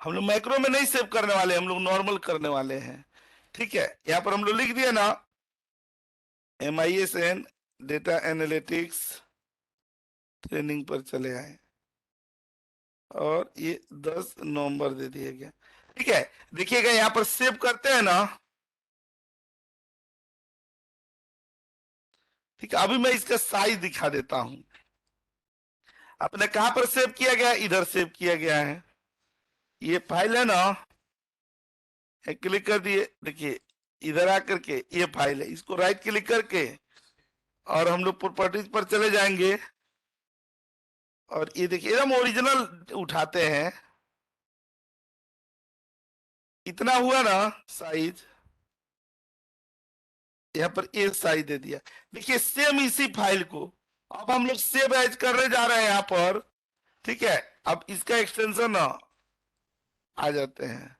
हम लोग मैक्रो में नहीं सेव करने वाले, हम लोग नॉर्मल करने वाले हैं। ठीक है, यहां पर हम लोग लिख दिया ना MISN डेटा एनालिटिक्स ट्रेनिंग पर चले आए और ये 10 नवंबर दे दिया गया। ठीक है, देखिएगा यहाँ पर सेव करते हैं ना। ठीक है, अभी मैं इसका साइज दिखा देता हूं। आपने कहां पर सेव किया गया, इधर सेव किया गया है। ये फाइल है ना, क्लिक कर दिए, देखिए इधर आकर के ये फाइल है, इसको राइट क्लिक करके और हम लोग प्रॉपर्टीज पर चले जाएंगे और ये देखिए एकदम ओरिजिनल उठाते हैं। इतना हुआ ना साइज, यहाँ पर ए साइज दे दिया। देखिए सेम इसी फाइल को अब हम लोग सेव एज करने जा रहे हैं यहाँ पर। ठीक है, अब इसका एक्सटेंशन ना आ जाते हैं।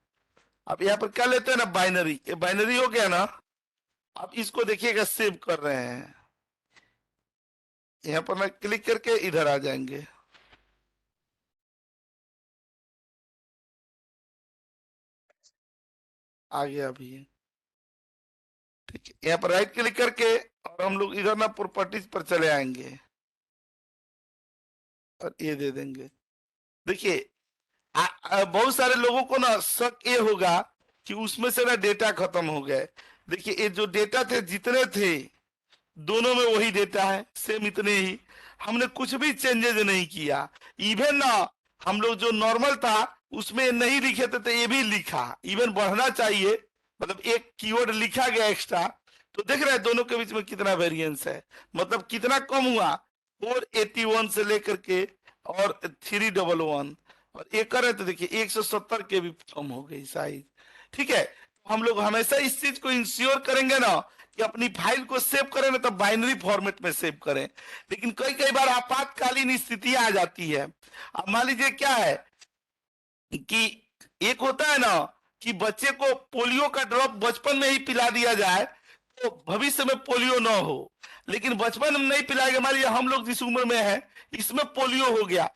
अब यहाँ पर क्या लेते हैं ना, बाइनरी, ये बाइनरी हो गया ना। अब इसको देखिएगा सेव कर रहे हैं, यहाँ पर ना क्लिक करके इधर आ जाएंगे। आ गया अभी। ठीक है, यहाँ पर राइट क्लिक करके और हम लोग इधर ना प्रॉपर्टीज पर चले आएंगे और ये दे देंगे। देखिए बहुत सारे लोगों को ना शक ये होगा कि उसमें से ना डेटा खत्म हो गए। देखिए ये जो डेटा थे जितने थे दोनों में वही डेटा है, सेम इतने ही, हमने कुछ भी चेंजेस नहीं किया। इवन ना हम लोग जो नॉर्मल था उसमें नहीं लिखे थे तो ये भी लिखा, इवन बढ़ना चाहिए, मतलब एक कीवर्ड लिखा गया एक्स्ट्रा। तो देख रहे हैं दोनों के बीच में कितना वेरिएंस है, मतलब कितना कम हुआ, 481 से लेकर के और 311 और एक करे तो देखिए 170 के भी कम हो गई साइज। ठीक है, हम लोग हमेशा इस चीज को इंश्योर करेंगे ना कि अपनी फाइल को सेव करें ना तो बाइनरी फॉर्मेट में सेव करें। लेकिन कई कई बार आपातकालीन स्थितियां आ जाती है। अब मान लीजिए क्या है कि एक होता है ना कि बच्चे को पोलियो का ड्रॉप बचपन में ही पिला दिया जाए तो भविष्य में पोलियो ना हो, लेकिन बचपन में नहीं पिलाएगा। मान लीजिए हम लोग जिस उम्र में है इसमें पोलियो हो गया,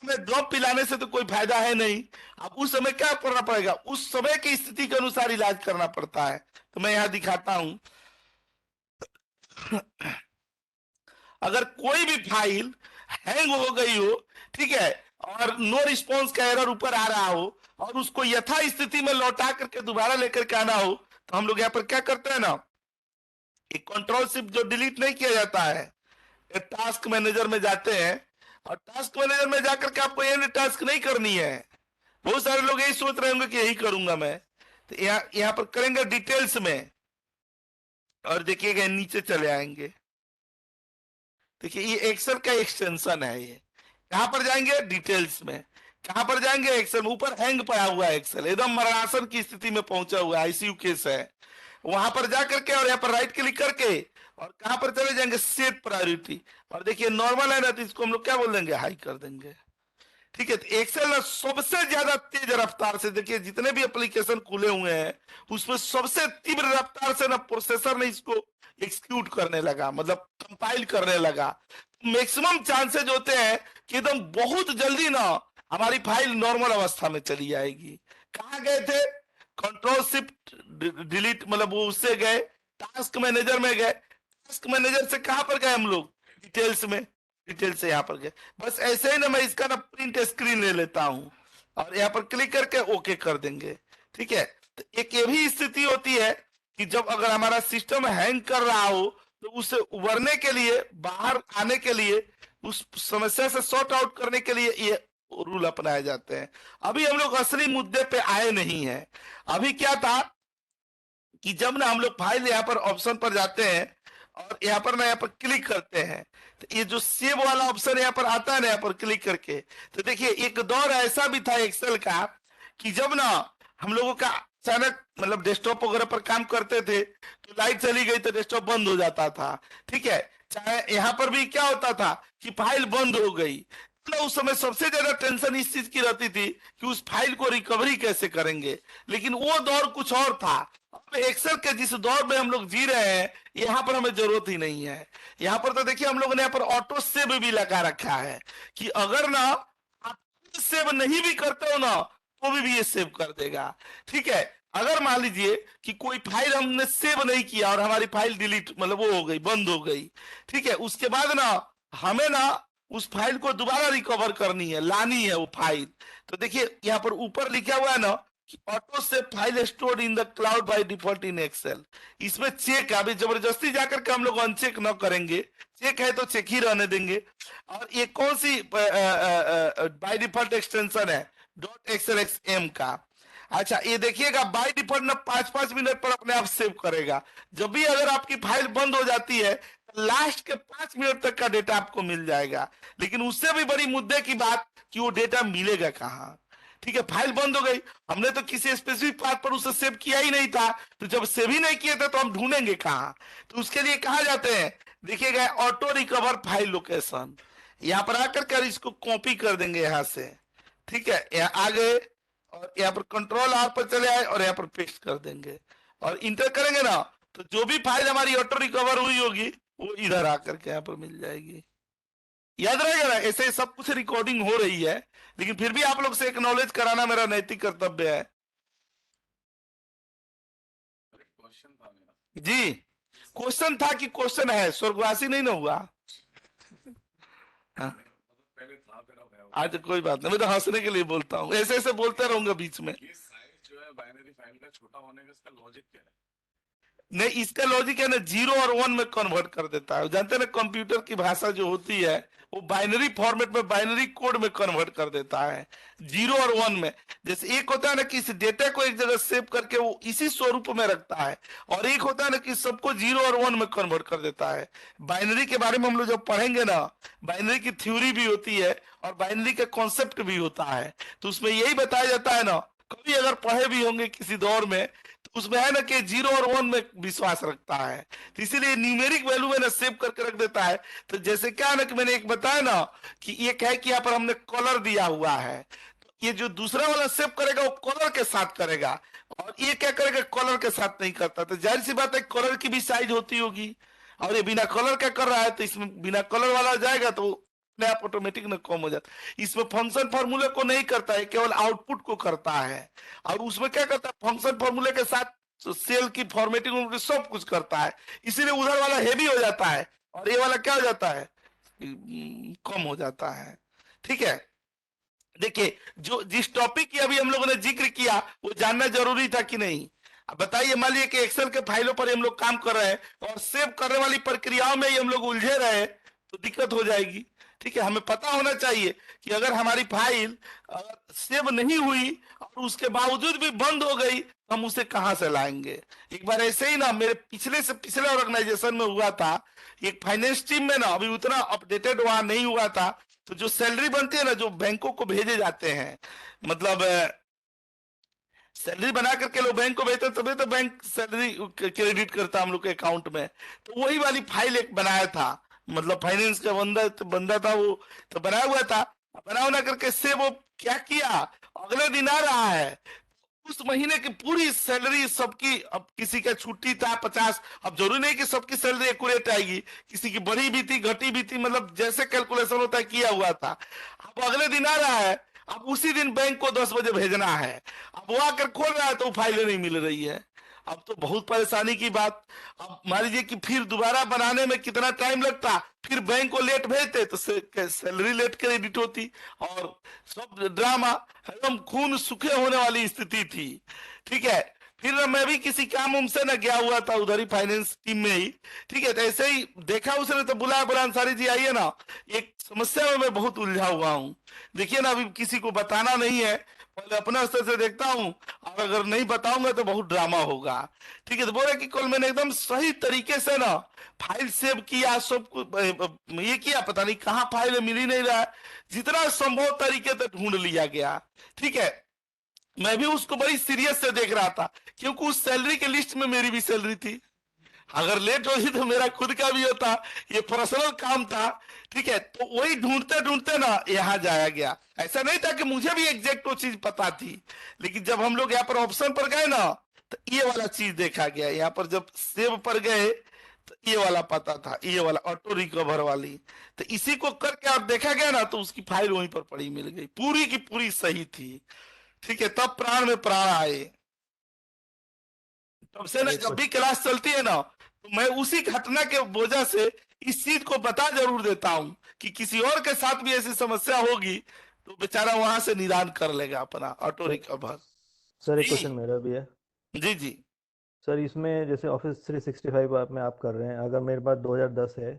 में ड्रॉप पिलाने से तो कोई फायदा है नहीं। अब उस समय क्या करना पड़ेगा, उस समय की स्थिति के अनुसार इलाज करना पड़ता है। तो मैं यहां दिखाता हूं, अगर कोई भी फाइल हैंग हो गई हो, ठीक है, और नो रिस्पॉन्स का एरर ऊपर आ रहा हो और उसको यथा स्थिति में लौटा करके दोबारा लेकर के आना हो, तो हम लोग यहाँ पर क्या करते हैं ना, एक कंट्रोल शिफ्ट जो डिलीट नहीं किया जाता है, टास्क मैनेजर में जाते हैं और टास्क मैनेजर में जाकर के आपको एंड टास्क नहीं करनी है। बहुत सारे लोग यही सोच रहे होंगे कि यही करूंगा मैं, तो यहाँ पर करेंगे डिटेल्स में और देखिएगा नीचे चले आएंगे। देखिए ये एक्सेल का एक्सटेंशन है, ये कहां पर जाएंगे, डिटेल्स में, कहां पर जाएंगे, एक्सेल में। ऊपर हैंग पड़ा हुआ है एक्सेल, एकदम मरणासन की स्थिति में पहुंचा हुआ है, आईसीयू केस है। वहां पर जाकर के और यहाँ पर राइट क्लिक करके और कहां पर चले जाएंगे, सेट प्रायोरिटी, और देखिए नॉर्मल है ना तो इसको हम लोग क्या बोल देंगे, हाई कर देंगे। ठीक है, तो एक्सेल ना सबसे ज्यादा तेज रफ्तार से, देखिए जितने भी एप्लीकेशन खुले हुए हैं उसमें सबसे तीव्र रफ्तार से ना प्रोसेसर ने इसको एक्सिक्यूट करने लगा, मतलब कंपाइल करने लगा। मैक्सिमम चांसेज होते हैं कि एकदम बहुत जल्दी ना हमारी फाइल नॉर्मल अवस्था में चली जाएगी। कहाँ गए थे, कंट्रोल शिफ्ट डिलीट, मतलब वो उससे गए टास्क मैनेजर में गए, टास्क मैनेजर से कहां पर गए हम लोग, डिटेल्स में, डिटेल से यहाँ पर गए। बस ऐसे ही ना मैं इसका ना प्रिंट स्क्रीन ले लेता हूं और यहाँ पर क्लिक करके ओके कर देंगे। ठीक है, तो एक ये भी स्थिति होती है कि जब अगर हमारा सिस्टम हैंग कर रहा हो तो उससे उबरने के लिए, बाहर आने के लिए, उस समस्या से सॉर्ट आउट करने के लिए ये रूल अपनाए जाते हैं। अभी हम लोग असली मुद्दे पे आए नहीं है। अभी क्या था कि जब ना हम लोग फाइल यहाँ पर ऑप्शन पर जाते हैं और यहाँ पर ना यहाँ पर क्लिक करते हैं तो ये जो सेव वाला ऑप्शन यहाँ पर आता है ना, यहाँ पर क्लिक करके, तो देखिए एक दौर ऐसा भी था एक्सेल का कि जब ना हम लोगों का अचानक मतलब डेस्कटॉप वगैरह पर काम करते थे तो लाइट चली गई तो डेस्कटॉप बंद हो जाता था। ठीक है, चाहे यहाँ पर भी क्या होता था कि फाइल बंद हो गई, तो उस समय सबसे ज्यादा टेंशन इस चीज की रहती थी कि उस फाइल को रिकवरी कैसे करेंगे। लेकिन वो दौर कुछ और था। अब एक्सेल के जिस दौर में हम लोग जी रहे हैं यहाँ पर हमें जरूरत ही नहीं है। यहाँ पर तो देखिए हम लोगों ने यहाँ पर ऑटो सेव भी लगा रखा है कि अगर ना आप सेव नहीं भी करते हो ना तो भी ये सेव कर देगा। ठीक है, अगर मान लीजिए कि कोई फाइल हमने सेव नहीं किया और हमारी फाइल डिलीट, मतलब वो हो गई, बंद हो गई, ठीक है, उसके बाद ना हमें ना उस फाइल को दोबारा रिकवर करनी है, लानी है वो फाइल। तो देखिए यहाँ पर ऊपर लिखा हुआ है ना कि auto save file stored in the cloud by default in Excel. इसमें चेक है, अभी जबरदस्ती जाकर के हम लोग अनचेक न करेंगे, चेक है तो चेक ही रहने देंगे। और ये कौन सी बाय डिफॉल्ट एक्सटेंशन है, .xlsm का। अच्छा ये देखिएगा बाय डिफॉल्ट ना 5-5 मिनट पर अपने आप सेव करेगा। जब भी अगर आपकी फाइल बंद हो जाती है तो लास्ट के 5 मिनट तक का डेटा आपको मिल जाएगा। लेकिन उससे भी बड़ी मुद्दे की बात कि वो डेटा मिलेगा कहाँ। ठीक है, फाइल बंद हो गई, हमने तो किसी स्पेसिफिक पाथ पर उसे सेव किया ही नहीं था, तो जब सेव ही नहीं किए थे तो हम ढूंढेंगे कहाँ। तो उसके लिए कहा जाते हैं, देखिएगा ऑटो रिकवर फाइल लोकेशन, यहाँ पर आकर कर इसको कॉपी कर देंगे यहाँ से। ठीक है, यहाँ आ गए और यहाँ पर कंट्रोल आर पर चले आए और यहाँ पर पेस्ट कर देंगे और इंटर करेंगे ना, तो जो भी फाइल हमारी ऑटो रिकवर हुई होगी वो इधर आकर के यहाँ पर मिल जाएगी। याद रहेगा ना, ऐसे सब कुछ रिकॉर्डिंग हो रही है, लेकिन फिर भी आप लोग से एक्नॉलेज कराना मेरा नैतिक कर्तव्य है। जी क्वेश्चन था कि क्वेश्चन है, स्वर्गवासी नहीं ना हुआ। हाँ। आज तो कोई बात नहीं, मैं तो हंसने के लिए बोलता हूँ, ऐसे ऐसे बोलते रहूंगा बीच में। ये साइज जो है बाइनरी फाइल का छोटा होने का इसका लॉजिक क्या है? नहीं, इसका लॉजिक है ना 0 और 1 में कन्वर्ट कर देता है। जानते हैं ना कंप्यूटर की भाषा जो होती है वो बाइनरी फॉर्मेट में, बाइनरी कोड में कन्वर्ट कर देता है 0 और 1 में। जैसे एक होता है ना कि इस डेटा को एक जगह सेव करके वो इसी स्वरूप में रखता है, और एक होता है ना कि सबको 0 और 1 में कन्वर्ट कर देता है। बाइनरी के बारे में हम लोग जब पढ़ेंगे ना, बाइनरी की थ्योरी भी होती है और बाइनरी का कॉन्सेप्ट भी होता है, तो उसमें यही बताया जाता है ना, कभी अगर पढ़े भी होंगे किसी दौर में, तो उसमें है ना कि 0 और 1 में विश्वास रखता है, तो इसीलिए न्यूमेरिक वैल्यू में ना सेव करके रख देता है। तो जैसे क्या है ना कि मैंने एक बताया ना कि ये है कि यहाँ पर हमने कलर दिया हुआ है, तो ये जो दूसरा वाला सेव करेगा वो कलर के साथ करेगा, और ये क्या करेगा, कलर के साथ नहीं करता। तो जाहिर सी बात है कलर की भी साइज होती होगी, और ये बिना कलर का कर रहा है, तो इसमें बिना कलर वाला जाएगा तो अपने आप ऑटोमेटिक ना कम हो जाता है। इसमें फंक्शन फॉर्मूले को नहीं करता है, केवल आउटपुट को करता है। और उसमें क्या करता है, फंक्शन फॉर्मूले के साथ सेल की फॉर्मेटिंग सब कुछ करता है, इसीलिए उधर वाला हेवी हो जाता है और ये वाला क्या हो जाता है, कम हो जाता है। ठीक है, देखिए जो जिस टॉपिक की अभी हम लोगों ने जिक्र किया वो जानना जरूरी था कि नहीं। अब बताइए, मान लीजिए कि एक्सेल के फाइलों पर हम लोग काम कर रहे हैं और सेव करने वाली प्रक्रियाओं में ही हम लोग उलझे रहे तो दिक्कत हो जाएगी। ठीक है, हमें पता होना चाहिए कि अगर हमारी फाइल सेव नहीं हुई और उसके बावजूद भी बंद हो गई तो हम उसे कहां से लाएंगे। एक बार ऐसे ही ना मेरे पिछले से पिछले ऑर्गेनाइजेशन में हुआ था, एक फाइनेंस टीम में ना अभी उतना अपडेटेड वहां नहीं हुआ था, तो जो सैलरी बनती है ना, जो बैंकों को भेजे जाते हैं, मतलब सैलरी बना करके लोग बैंक को भेजते तभी तो बैंक सैलरी क्रेडिट करता हम लोग के अकाउंट में। तो वही वाली फाइल एक बनाया था, मतलब फाइनेंस का बंदा था वो, तो बनाया हुआ था, बना करके से वो क्या किया, अगले दिन आ रहा है उस महीने की पूरी सैलरी सबकी, अब किसी का छुट्टी था 50, अब जरूरी नहीं कि सबकी सैलरी एक्यूरेट आएगी, किसी की बढ़ी भी थी घटी भी थी, मतलब जैसे कैलकुलेशन होता है किया हुआ था। अब अगले दिन आ रहा है, अब उसी दिन बैंक को 10 बजे भेजना है, अब वो आकर खोल रहा है तो फाइलें नहीं मिल रही है। अब तो बहुत परेशानी की बात। अब मान लीजिए कि फिर दोबारा बनाने में कितना टाइम लगता, फिर बैंक को लेट भेजते तो सैलरी लेट क्रेडिट होती और सब ड्रामा, एकदम खून सूखे होने वाली स्थिति थी। ठीक है, फिर मैं भी किसी काम से ना गया हुआ था उधर ही फाइनेंस टीम में ही। ठीक है, तो ऐसे ही देखा उसने तो बुलाया, बोला अंसारी जी आइए ना, एक समस्या में मैं बहुत उलझा हुआ हूँ, देखिए ना अभी किसी को बताना नहीं है, पहले अपने स्तर से देखता हूँ और अगर नहीं बताऊंगा तो बहुत ड्रामा होगा। ठीक है, तो बोले कि कल मैंने एकदम सही तरीके से ना फाइल सेव किया, सब कुछ ये किया, पता नहीं कहाँ फाइल मिल ही नहीं रहा है, जितना संभव तरीके से ढूंढ लिया गया। ठीक है, मैं भी उसको बड़ी सीरियस से देख रहा था क्योंकि उस सैलरी के लिस्ट में मेरी भी सैलरी थी, अगर लेट होगी तो मेरा खुद का भी होता, ये पर्सनल काम था। ठीक है, तो वही ढूंढते ढूंढते ना यहाँ जाया गया। ऐसा नहीं था कि मुझे भी एग्जैक्ट वो चीज पता थी, लेकिन जब हम लोग यहाँ पर ऑप्शन पर गए ना तो ये वाला चीज देखा गया। यहाँ पर जब सेव पर गए तो ये वाला पता था, ये वाला ऑटो रिकवर वाली, तो इसी को करके आप देखा गया ना तो उसकी फाइल वहीं पर पड़ी मिल गई, पूरी की पूरी सही थी। ठीक है, तब प्राण में प्राण आए। तब से ना जब भी क्लास चलती है ना तो मैं उसी घटना के वजह से इस चीज को बता जरूर देता हूँ कि किसी और के साथ भी ऐसी समस्या होगी तो बेचारा वहां से निदान कर लेगा अपना ऑटो रिकवर। सर एक जी क्वेश्चन मेरा भी है। जी जी। सर इसमें जैसे ऑफिस 365 आप में आप कर रहे हैं, अगर मेरे पास 2010 है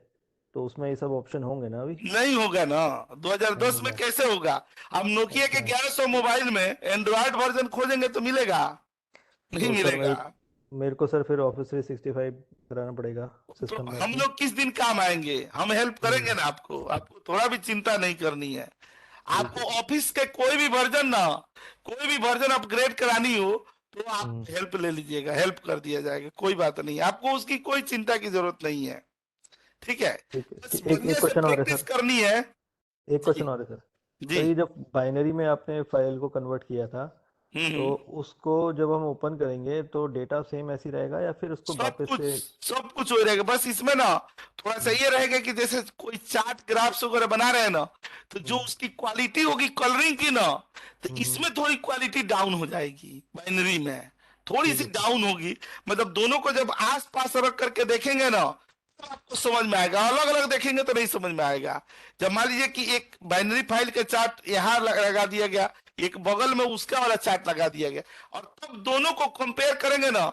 तो उसमें ये सब ऑप्शन होंगे ना अभी? नहीं होगा ना, नहीं 2010 में होगा। कैसे होगा? हम नोकिया के अच्छा 1100 मोबाइल में एंड्रॉयड वर्जन खोजेंगे तो मिलेगा? नहीं तो सर मिलेगा। मेरे को सर फिर ऑफिस 365 कराना पड़ेगा तो सिस्टम में हम अपने। लोग किस दिन काम आएंगे? हम हेल्प करेंगे हम्म, ना आपको, आपको थोड़ा भी चिंता नहीं करनी है। ठीक आपको है। ऑफिस के कोई भी वर्जन अपग्रेड करानी हो तो आप हम्म, हेल्प ले लीजिएगा, हेल्प कर दिया जाएगा, कोई बात नहीं, आपको उसकी कोई चिंता की जरूरत नहीं है। ठीक है, ठीक है। बस एक बढ़िया एक से क्वेश्चन और है प्रैक्टिस सर। करनी है। एक जी क्वेश्चन और है सर। जी। सर ये जब बाइनरी में आपने फाइल को कन्वर्ट किया था, तो हम्म। उसको जब हम ओपन करेंगे तो डेटा सेम ऐसी रहेगा या फिर उसको सब वापस कुछ से? सब कुछ हो रहेगा, बस इसमें ना थोड़ा सा हम्म, ये रहेगा कि जैसे कोई चार्ट ग्राफ्स वगैरह बना रहे हैं ना, तो जो हम्म, उसकी क्वालिटी होगी कलरिंग की ना, तो हम्म, इसमें थोड़ी क्वालिटी डाउन हो जाएगी, बाइनरी में थोड़ी ठीक सी है सर। डाउन होगी। मतलब दोनों को जब आस पास रख करके देखेंगे ना तो आपको समझ में आएगा, अलग अलग देखेंगे तो नहीं समझ में आएगा। जब मान लीजिए कि एक बाइनरी फाइल का चार्ट यहाँ लगा दिया गया, एक बगल में उसका वाला चार्ट लगा दिया गया, और तब दोनों को कंपेयर करेंगे ना,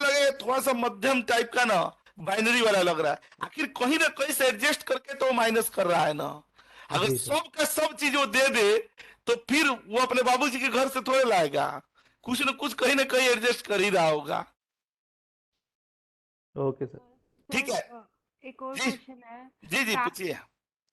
लगे थोड़ा सा मध्यम टाइप का ना बाइनरी वाला लग रहा है। आखिर कहीं ना कहीं से एडजस्ट करके तो माइनस कर रहा है ना। अगर जी सर। सब का सब चीज वो दे दे तो फिर वो अपने बाबूजी के घर से थोड़े लाएगा, कुछ न कुछ कहीं ना कहीं एडजस्ट कर ही रहा होगा। Okay sir. ठीक है। एक और जी क्वेश्चन है। जी जी टास्क पूछिए।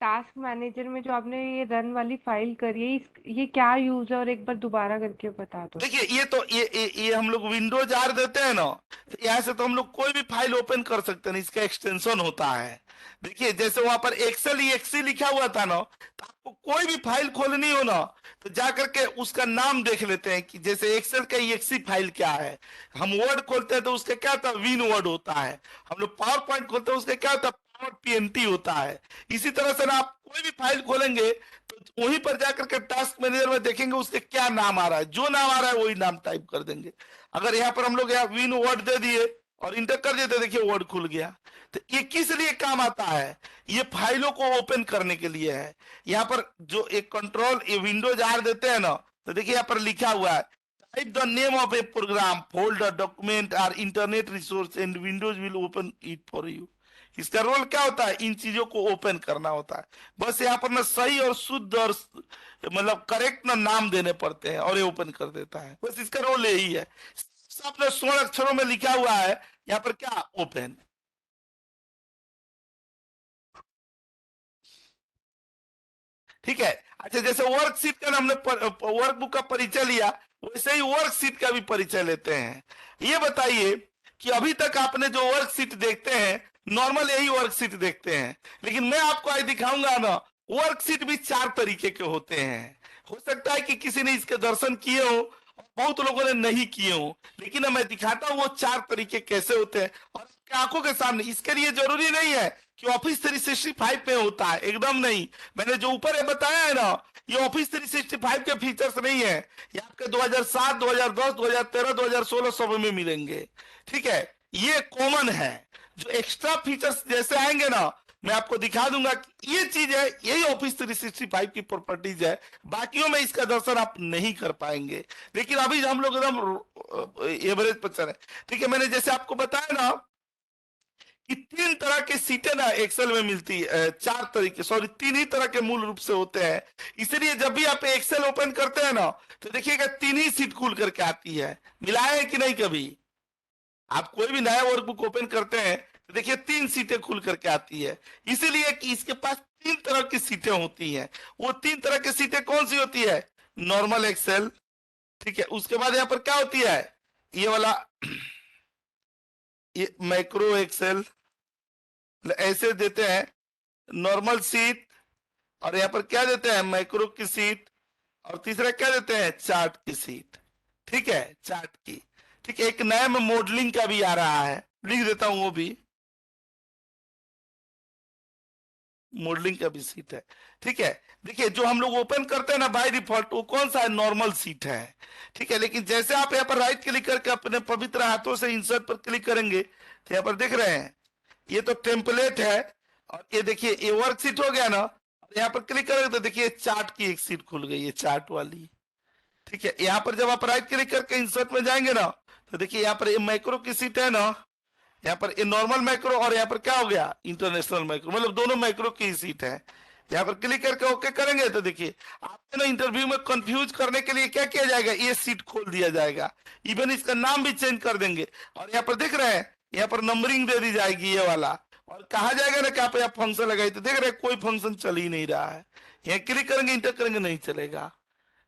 टास्क मैनेजर में जो आपने ये रन वाली फाइल करी है, ये क्या यूज है, और एक बार दोबारा करके बता दो। देखिए ये तो ये हम लोग विंडोज आर देते हैं ना, तो यहाँ से तो हम लोग कोई भी फाइल ओपन कर सकते हैं, इसका एक्सटेंशन होता है। देखिए जैसे वहां पर एक्सेल एक्सी लिखा हुआ था ना, तो आपको कोई भी फाइल खोलनी हो ना तो जा करके उसका नाम देख लेते हैं कि जैसे एक्सेल का एक्सी फाइल क्या है। हम वर्ड खोलते हैं तो उसका क्या होता है, विन वर्ड होता है। हम लोग पावर पॉइंट खोलते हैं उसका क्या होता है, पावर पीएनटी होता है। इसी तरह से ना आप कोई भी फाइल खोलेंगे तो वहीं पर जाकर के टास्क मैनेजर में देखेंगे उसके क्या नाम आ रहा है, जो नाम आ रहा है वही नाम टाइप कर देंगे। अगर यहाँ पर हम लोग यहाँ विन वर्ड दे दिए और इंटर कर दिए तो देखिए वर्ड खुल गया। तो ये किस लिए काम आता है? ये फाइलों को ओपन करने के लिए है। यहाँ पर जो एक कंट्रोल ये विंडोज आर देते हैं ना, तो देखिए यहाँ पर लिखा हुआ है type the name of a program folder document और internet resource and Windows will open it for you. इसका रोल क्या होता है, इन चीजों को ओपन करना होता है। बस यहाँ पर ना सही और शुद्ध और मतलब करेक्ट ना नाम देने पड़ते हैं और ये ओपन कर देता है, बस इसका रोल यही है। सब स्वर्ण अक्षरों में लिखा हुआ है यहाँ पर क्या, ओपन। ठीक है। अच्छा जैसे वर्कशीट का हमने वर्कबुक का परिचय लिया, वैसे ही वर्कशीट का भी परिचय लेते हैं। ये बताइए कि अभी तक आपने जो वर्कशीट देखते हैं नॉर्मल यही वर्कशीट देखते हैं, लेकिन मैं आपको आज दिखाऊंगा ना वर्कशीट भी 4 तरीके के होते हैं। हो सकता है कि किसी ने इसके दर्शन किए हो, बहुत लोगों ने नहीं किए हो, लेकिन मैं दिखाता हूं वो 4 तरीके कैसे होते हैं और आपकी आंखों के सामने। इसके लिए जरूरी नहीं है कि ऑफिस 365 में होता है, एकदम नहीं। मैंने जो ऊपर ये बताया है ना, ये ऑफिस 365 के फीचर्स नहीं है, ये आपके 2007, 2010, 2013, 2016 सब में मिलेंगे। ठीक है, ये कॉमन है। जो एक्स्ट्रा फीचर्स जैसे आएंगे ना मैं आपको दिखा दूंगा कि ये चीज है, यही ऑफिस 365 की प्रॉपर्टीज है, बाकियों में इसका दर्शन आप नहीं कर पाएंगे। लेकिन अभी हम लोग एकदम एवरेज पर चले। ठीक है, मैंने जैसे आपको बताया ना कि 3 तरह के सीटें ना एक्सेल में मिलती है, 4 तरीके, सॉरी 3 ही तरह के मूल रूप से होते हैं। इसलिए जब भी आप एक्सेल ओपन करते हैं ना तो देखिएगा 3 ही सीट खुल करके आती है। मिलाया है कि नहीं कभी? आप कोई भी नया वर्कबुक ओपन करते हैं तो देखिए 3 सीटें खुल करके आती है, इसीलिए कि इसके पास 3 तरह की सीटें होती हैं। वो 3 तरह की सीटें कौन सी होती है? नॉर्मल एक्सेल, ठीक है, उसके बाद यहाँ पर क्या होती है, ये वाला ये मैक्रो एक्सेल, ऐसे देते हैं नॉर्मल सीट, और यहाँ पर क्या देते हैं, मैक्रो की सीट, और तीसरा क्या देते हैं, चार्ट की सीट। ठीक है, चार्ट की। ठीक है, एक नया में मॉडलिंग का भी आ रहा है, लिख देता हूं वो भी, मॉडलिंग का भी सीट है। ठीक है, देखिए जो हम लोग ओपन करते हैं ना बाय डिफॉल्ट वो कौन सा है, नॉर्मल सीट है। ठीक है, लेकिन जैसे आप यहाँ पर राइट क्लिक करके अपने पवित्र हाथों से इंसर्ट पर क्लिक करेंगे तो यहाँ पर देख रहे हैं ये तो टेम्पलेट है, और ये देखिए ये वर्कशीट हो गया ना, और यहाँ पर क्लिक करेंगे तो देखिए चार्ट की एक सीट खुल गई है, चार्ट वाली। ठीक है, यहाँ पर जब आप राइट क्लिक करके इंसर्ट में जाएंगे ना, तो देखिए यहाँ पर ये मैक्रो की सीट है ना, यहाँ पर ये नॉर्मल मैक्रो, और यहाँ पर क्या हो गया, इंटरनेशनल मैक्रो, मतलब दोनों मैक्रो की सीट है। यहाँ पर क्लिक करके ओके करेंगे तो देखिए आपको ना इंटरव्यू में कंफ्यूज करने के लिए क्या किया जाएगा, ये सीट खोल दिया जाएगा, इवन इसका नाम भी चेंज कर देंगे। और यहाँ पर देख रहे हैं, यहाँ पर नंबरिंग दे दी जाएगी ये वाला, और कहा जाएगा ना कि आप यहाँ फंक्शन लगाई, तो देख रहे हैं कोई फंक्शन चल ही नहीं रहा है। यहाँ क्लिक करेंगे इंटर करेंगे नहीं चलेगा।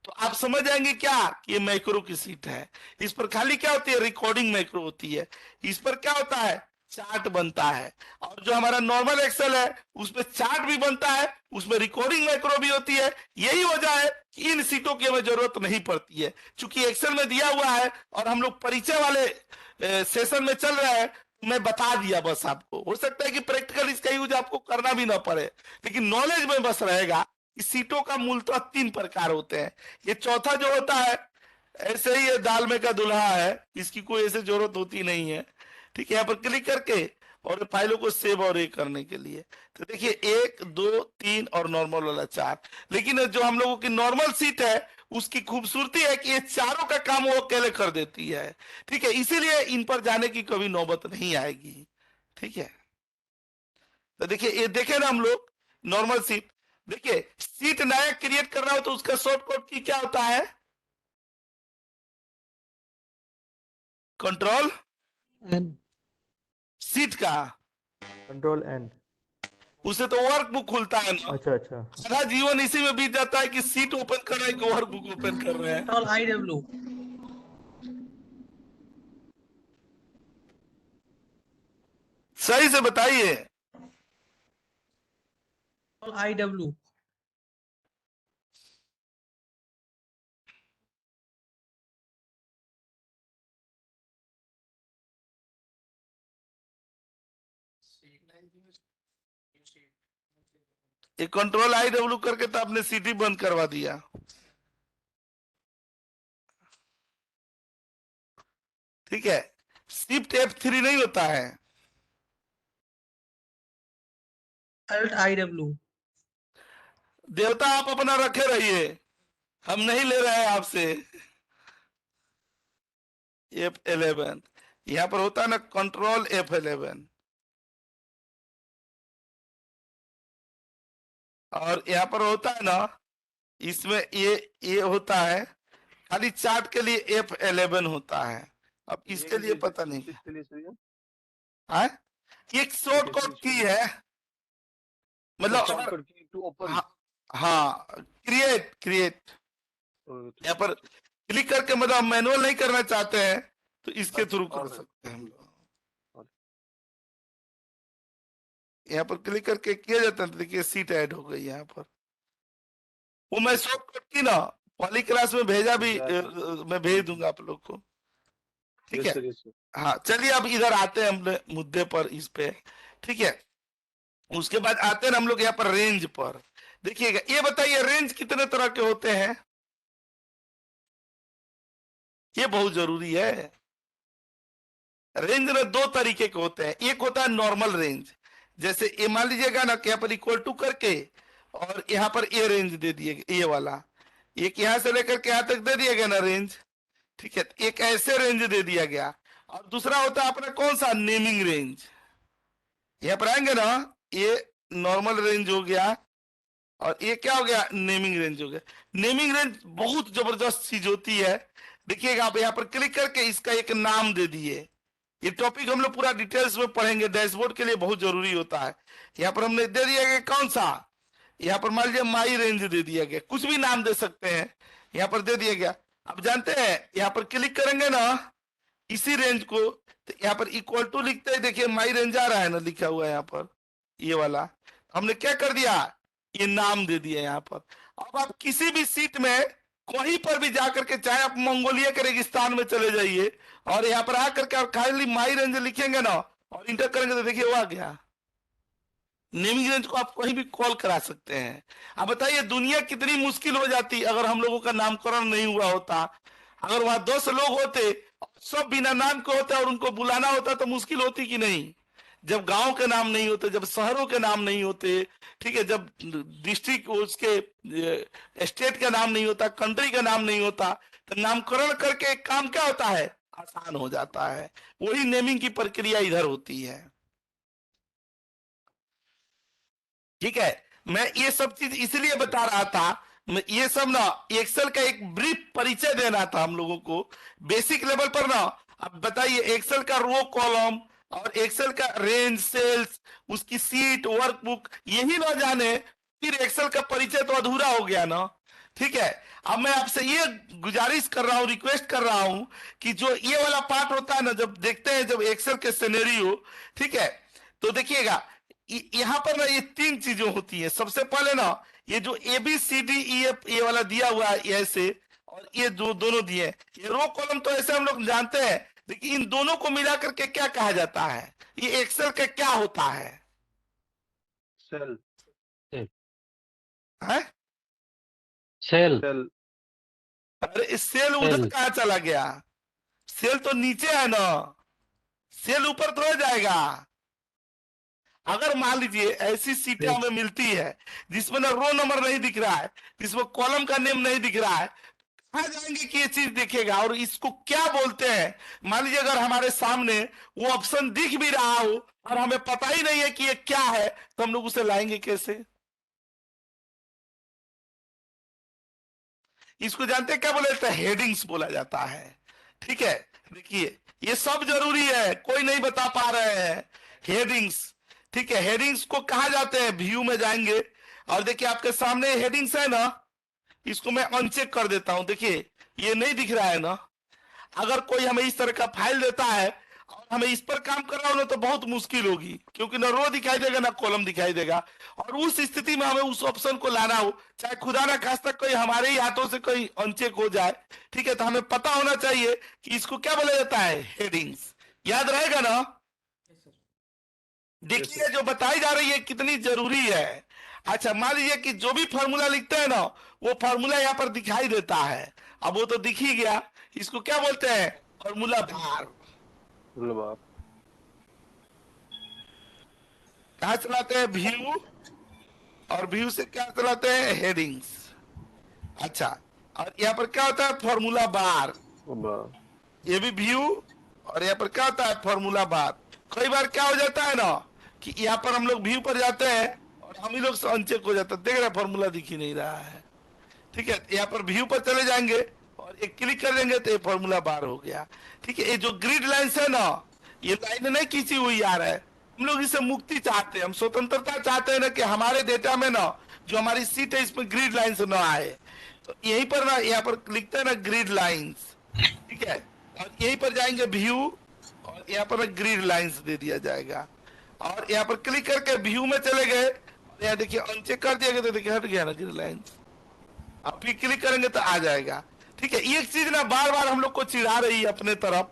तो आप समझ जाएंगे क्या कि ये मैक्रो की सीट है। इस पर खाली क्या होती है, रिकॉर्डिंग मैक्रो होती है। इस पर क्या होता है, चार्ट बनता है। और जो हमारा नॉर्मल एक्सेल है उसमें चार्ट भी बनता है, उसमें रिकॉर्डिंग मैक्रो भी होती है। यही वजह है कि इन सीटों की हमें जरूरत नहीं पड़ती है, क्योंकि एक्सेल में दिया हुआ है और हम लोग परिचय वाले सेशन में चल रहे हैं, मैं बता दिया बस आपको। हो सकता है कि प्रैक्टिकल इसका यूज आपको करना भी ना पड़े, लेकिन नॉलेज में बस रहेगा। इस सीटों का मूलतः 3 प्रकार होते हैं। ये चौथा जो होता है ऐसे ही ये दाल में का दूल्हा है, इसकी कोई ऐसे जरूरत होती नहीं है। ठीक है, यहाँ पर क्लिक करके और फाइलों को सेव और ये करने के लिए, तो देखिए 1 2 3 और नॉर्मल वाला 4। लेकिन जो हम लोगों की नॉर्मल सीट है उसकी खूबसूरती है कि ये चारों का काम वो अकेले कर देती है। ठीक है, इसीलिए इन पर जाने की कभी नौबत नहीं आएगी। ठीक है, तो देखिए ये देखे ना हम लोग नॉर्मल सीट। देखिए सीट नया क्रिएट करना हो तो उसका शॉर्टकट की क्या होता है, कंट्रोल सीट का कंट्रोल एंड। उसे तो वर्कबुक खुलता है ना। अच्छा अच्छा। सारा जीवन इसी में बीत जाता है कि सीट ओपन कर रहे हैं कि वर्कबुक ओपन कर रहे हैं। Control IW. सही से बताइए। Control IW. ये कंट्रोल IW करके तो आपने सीटी बंद करवा दिया। ठीक है, शिफ्ट F3 नहीं होता है। Alt IW. देवता आप अपना रखे रहिए, हम नहीं ले रहे हैं आपसे। F11 यहाँ पर होता है ना, कंट्रोल F11, और यहाँ पर होता है ना, इसमें ये होता है खाली चार्ट के लिए F11 होता है। अब इसके लिए पता नहीं किसके लिए सही है? है, एक शॉर्टकट की है, मतलब अगर शॉर्टकट की टू ओपन। हाँ क्रिएट यहाँ पर क्लिक करके, मतलब मैनुअल नहीं करना चाहते हैं तो इसके थ्रू कर सकते हैं हम लोग। यहाँ पर क्लिक करके किया जाता है तो देखिए सीट ऐड हो गई यहाँ पर। वो मैं शॉर्टकट की ना पहली क्लास में भेजा भी, मैं भेज दूंगा आप लोग को। ठीक है, हाँ चलिए अब इधर आते हैं हम मुद्दे पर इस पे। ठीक है, उसके बाद आते हैं हम लोग यहाँ पर रेंज पर। देखिएगा, ये बताइए रेंज कितने तरह के होते हैं, ये बहुत जरूरी है। रेंज में 2 तरीके के होते हैं। एक होता है नॉर्मल रेंज, जैसे ये मान लीजिएगा ना कि यहाँ पर इक्वल टू करके और यहाँ पर ये रेंज दे दिए, ये वाला एक यहाँ से लेकर के यहाँ तक दे दिया गया ना रेंज। ठीक है, एक ऐसे रेंज दे दिया गया। और दूसरा होता है अपना कौन सा, नेमिंग रेंज। यहाँ पर आएंगे ना, ये नॉर्मल रेंज हो गया और ये क्या हो गया, नेमिंग रेंज हो गया। नेमिंग रेंज बहुत जबरदस्त चीज होती है। देखिएगा आप यहाँ पर क्लिक करके इसका एक नाम दे दिए। ये टॉपिक हम लोग पूरा डिटेल्स में पढ़ेंगे, डैशबोर्ड के लिए बहुत जरूरी होता है। यहाँ पर हमने दे दिया गया कौन सा, यहाँ पर मान लीजिए माई रेंज दे दिया गया, कुछ भी नाम दे सकते हैं, यहाँ पर दे दिया गया। अब जानते हैं यहाँ पर क्लिक करेंगे ना इसी रेंज को, तो यहाँ पर इक्वल टू लिखते हैं, देखिए माई रेंज आ रहा है ना लिखा हुआ है यहाँ पर, ये वाला हमने क्या कर दिया, ये नाम दे दिया यहाँ पर। अब आप किसी भी सीट में कहीं पर भी जाकर के, चाहे आप मंगोलिया के रेगिस्तान में चले जाइए और यहाँ पर आकर के आप खाली माई रेंज लिखेंगे ना और इंटर करेंगे तो देखिए वो आ गया। नेमिंग रेंज को आप कहीं भी कॉल करा सकते हैं। अब बताइए दुनिया कितनी मुश्किल हो जाती अगर हम लोगों का नामकरण नहीं हुआ होता। अगर वहां 10 लोग होते, सब बिना नाम के होते और उनको बुलाना होता तो मुश्किल होती कि नहीं। जब गांव के नाम नहीं होते, जब शहरों के नाम नहीं होते, ठीक है, जब डिस्ट्रिक्ट उसके स्टेट का नाम नहीं होता, कंट्री का नाम नहीं होता, तो नामकरण करके काम क्या होता है, आसान हो जाता है। वही नेमिंग की प्रक्रिया इधर होती है। ठीक है, मैं ये सब चीज इसलिए बता रहा था, मैं ये सब ना एक्सेल का एक ब्रीफ परिचय देना था हम लोगों को बेसिक लेवल पर ना। अब बताइए, एक्सेल का रो कॉलम और एक्सेल का रेंज, सेल्स, उसकी सीट, वर्कबुक, यही ना जाने फिर एक्सेल का परिचय तो अधूरा हो गया ना। ठीक है, अब मैं आपसे ये गुजारिश कर रहा हूँ, रिक्वेस्ट कर रहा हूँ कि जो ये वाला पार्ट होता है ना, जब देखते हैं जब एक्सेल के सिनेरियो, ठीक है, तो देखिएगा यहाँ पर ना ये 3 चीजें होती है। सबसे पहले ना ये जो ABCDEF ये वाला दिया हुआ है ऐसे, और ये जो दोनों दिए, ये रो कॉलम तो ऐसे हम लोग जानते हैं, लेकिन इन दोनों को मिला करके क्या कहा जाता है, ये एक्सेल का क्या होता है? सेल है? सेल सेल अरे इस सेल उधर कहाँ चला गया? सेल तो नीचे है ना, सेल ऊपर तो हो जाएगा। अगर मान लीजिए ऐसी सीटें हमें मिलती है जिसमें ना रो नंबर नहीं दिख रहा है, जिसमें कॉलम का नेम नहीं दिख रहा है, कहाँ जाएंगे कि ये चीज दिखेगा? और इसको क्या बोलते हैं? मान लीजिए अगर हमारे सामने वो ऑप्शन दिख भी रहा हो और हमें पता ही नहीं है कि ये क्या है, तो हम लोग उसे लाएंगे कैसे? इसको जानते हैं क्या बोला जाता है? हेडिंग्स बोला जाता है। ठीक है, देखिए ये सब जरूरी है, कोई नहीं बता पा रहे हैं। हेडिंग्स, ठीक है, हेडिंग्स को कहा जाते हैं, व्यू में जाएंगे और देखिए आपके सामने हेडिंग्स है ना, इसको मैं अनचेक कर देता हूं। देखिए ये नहीं दिख रहा है ना। अगर कोई हमें इस तरह का फाइल देता है और हमें इस पर काम करना हो ना, तो बहुत मुश्किल होगी, क्योंकि ना रो दिखाई देगा ना कॉलम दिखाई देगा। और उस स्थिति में हमें उस ऑप्शन को लाना हो, चाहे खुदा ना खास्ता कोई हमारे ही हाथों से कोई अनचेक हो जाए, ठीक है, तो हमें पता होना चाहिए कि इसको क्या बोला जाता है, हेडिंग्स। याद रहेगा ना? देखिए जो बताई जा रही है कितनी जरूरी है। अच्छा, मान लीजिए कि जो भी फॉर्मूला लिखते हैं ना, वो फॉर्मूला यहाँ पर दिखाई देता है। अब वो तो दिख ही गया, इसको क्या बोलते हैं, फॉर्मूला बार। कहा चलाते हैं, व्यू, और व्यू से क्या चलाते हैं, हेडिंग्स। अच्छा, और यहाँ पर क्या होता है, फॉर्मूला बार। ये भी व्यू, और यहाँ पर क्या होता है, फॉर्मूला बार। कई बार क्या हो जाता है ना कि यहाँ पर हम लोग व्यू पर जाते हैं और हम ही लोग से अनचेक हो जाता है, देख रहे फॉर्मूला दिख ही नहीं रहा है। ठीक है, यहाँ पर व्यू पर चले जाएंगे और एक क्लिक कर देंगे तो ये फॉर्मूला बार हो गया। ठीक है, ये जो ग्रिड लाइन्स है ना, ये लाइन नहीं खींची हुई आ रहा है, हम लोग इससे मुक्ति चाहते हैं, हम स्वतंत्रता चाहते हैं ना कि हमारे डेटा में ना जो हमारी सीट है इसमें ग्रिड लाइन्स ना आए। तो यहीं पर ना यहाँ पर लिखते हैं ना ग्रिड लाइन्स। ठीक है, और यहीं पर जाएंगे व्यू और यहाँ पर ग्रिड लाइन्स दे दिया जाएगा, और यहाँ पर क्लिक करके व्यू में चले गए और यहाँ देखिए अनचेक कर दिया गया, तो देखिए हट गया ना ग्रिड लाइन्स। अब फिर क्लिक करेंगे तो आ जाएगा। ठीक है, एक चीज ना बार बार हम लोग को चिढ़ा रही है, अपने तरफ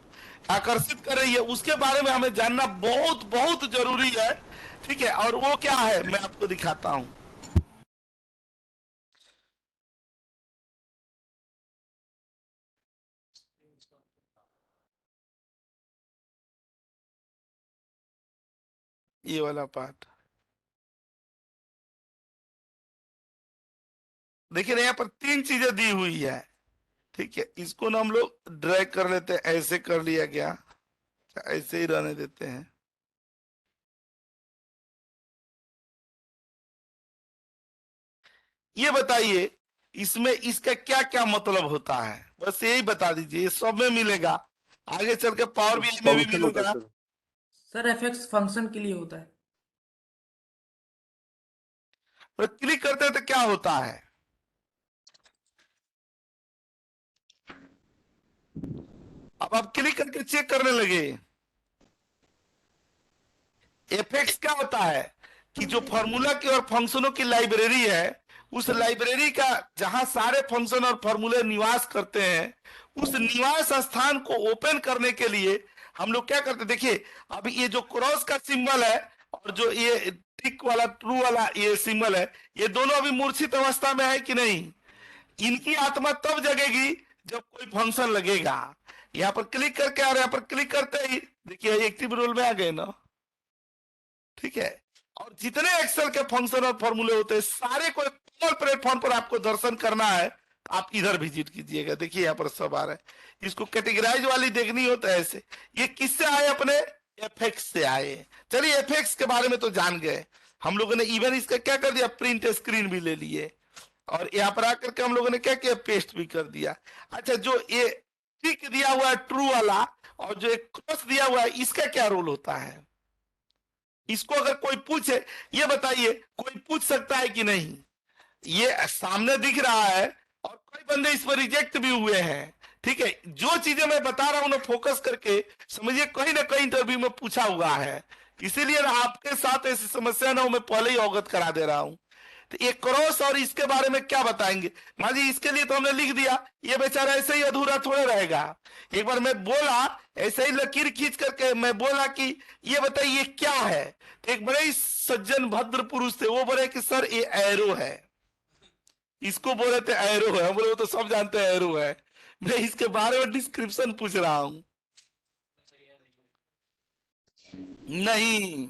आकर्षित कर रही है, उसके बारे में हमें जानना बहुत बहुत जरूरी है। ठीक है, और वो क्या है मैं आपको दिखाता हूं। ये वाला पार्ट देखिए ना, यहाँ पर 3 चीजें दी हुई है। ठीक है, इसको ना हम लोग ड्रैग कर लेते हैं, ऐसे कर लिया गया, ऐसे ही रहने देते हैं। ये बताइए इसमें इसका क्या क्या मतलब होता है, बस यही बता दीजिए। ये सब में मिलेगा, आगे चल के पावर BI में भी मिलेगा। सर एफएक्स फंक्शन के लिए होता है। पर क्लिक करते हैं तो क्या होता है, अब आप क्लिक करके चेक करने लगे। एफएक्स क्या होता है कि जो फॉर्मूला की और फंक्शनों की लाइब्रेरी है, उस लाइब्रेरी का जहां सारे फंक्शन और फॉर्मूले निवास करते हैं, उस निवास स्थान को ओपन करने के लिए हम लोग क्या करते हैं। देखिए अभी ये जो क्रॉस का सिंबल है और जो ये टिक वाला ट्रू वाला ये सिंबल है, ये दोनों अभी मूर्छित अवस्था में है कि नहीं? इनकी आत्मा तब जगेगी जब कोई फंक्शन लगेगा। यहाँ पर क्लिक करके और यहाँ पर क्लिक करते ही देखिए एक्टिव रोल में आ गए ना। ठीक है, और जितने एक्सेल के फंक्शन और फॉर्मूले होते हैं सारे को कॉमन प्लेटफॉर्म पर आपको दर्शन करना है, आप इधर विजिट कीजिएगा। देखिए यहाँ पर सब आ रहा है। इसको कैटेगराइज वाली देखनी हो तो ऐसे। ये किससे आए? अपने एफएक्स से आए। चलिए एफएक्स के बारे में तो जान गए हम लोगों ने। इवन इसका क्या कर दिया, प्रिंट स्क्रीन भी ले लिए और यहाँ पर आकर के हम लोगों ने क्या किया, पेस्ट भी कर दिया। अच्छा, जो ये टिक दिया हुआ है ट्रू वाला और जो एक क्रॉस दिया हुआ है, इसका क्या रोल होता है? इसको अगर कोई पूछे, ये बताइए, कोई पूछ सकता है कि नहीं? ये सामने दिख रहा है और कई बंदे इस पर रिजेक्ट भी हुए हैं। ठीक है, जो चीजें मैं बता रहा हूं ना फोकस करके समझिए, कहीं ना कहीं इंटरव्यू में पूछा हुआ है, इसीलिए ना आपके साथ ऐसी समस्या ना हो, मैं पहले ही अवगत करा दे रहा हूं। तो ये क्रॉस और इसके बारे में क्या बताएंगे? मान लीजिए इसके लिए तो हमने लिख दिया, ये बेचारा ऐसे ही अधूरा थोड़े रहेगा। एक बार मैं बोला, ऐसे ही लकीर खींच करके मैं बोला कि ये बताइए ये क्या है। एक बड़े ही सज्जन भद्र पुरुष थे, वो बोले कि सर ये एरो है। इसको बोले थे एरो है, हम बोले वो तो सब जानते हैं एरो है, मैं इसके बारे में डिस्क्रिप्शन पूछ रहा हूं। नहीं,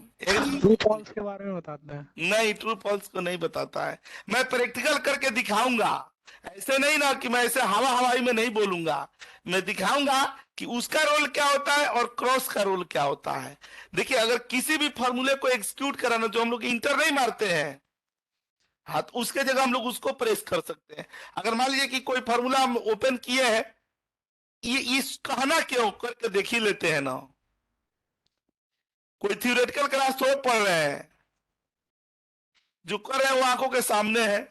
ट्रू फॉल्स के बारे में बताता है? नहीं, ट्रू फॉल्स को नहीं बताता है। मैं प्रैक्टिकल करके दिखाऊंगा, ऐसे नहीं ना कि मैं ऐसे हवा हवाई में नहीं बोलूंगा। मैं दिखाऊंगा कि उसका रोल क्या होता है और क्रॉस का रोल क्या होता है। देखिए, अगर किसी भी फॉर्मूले को एग्जीक्यूट कराना, जो हम लोग इंटर नहीं मारते हैं, हाँ, तो उसके जगह हम लोग उसको प्रेस कर सकते हैं। अगर मान लीजिए कि कोई फॉर्मूला हम ओपन किए हैं, ये इस कहना क्यों करके देख ही लेते हैं ना। कोई थ्योरेटिकल क्लास थोड़ा पढ़ रहे हैं, जो कर रहे हैं वो आंखों के सामने है।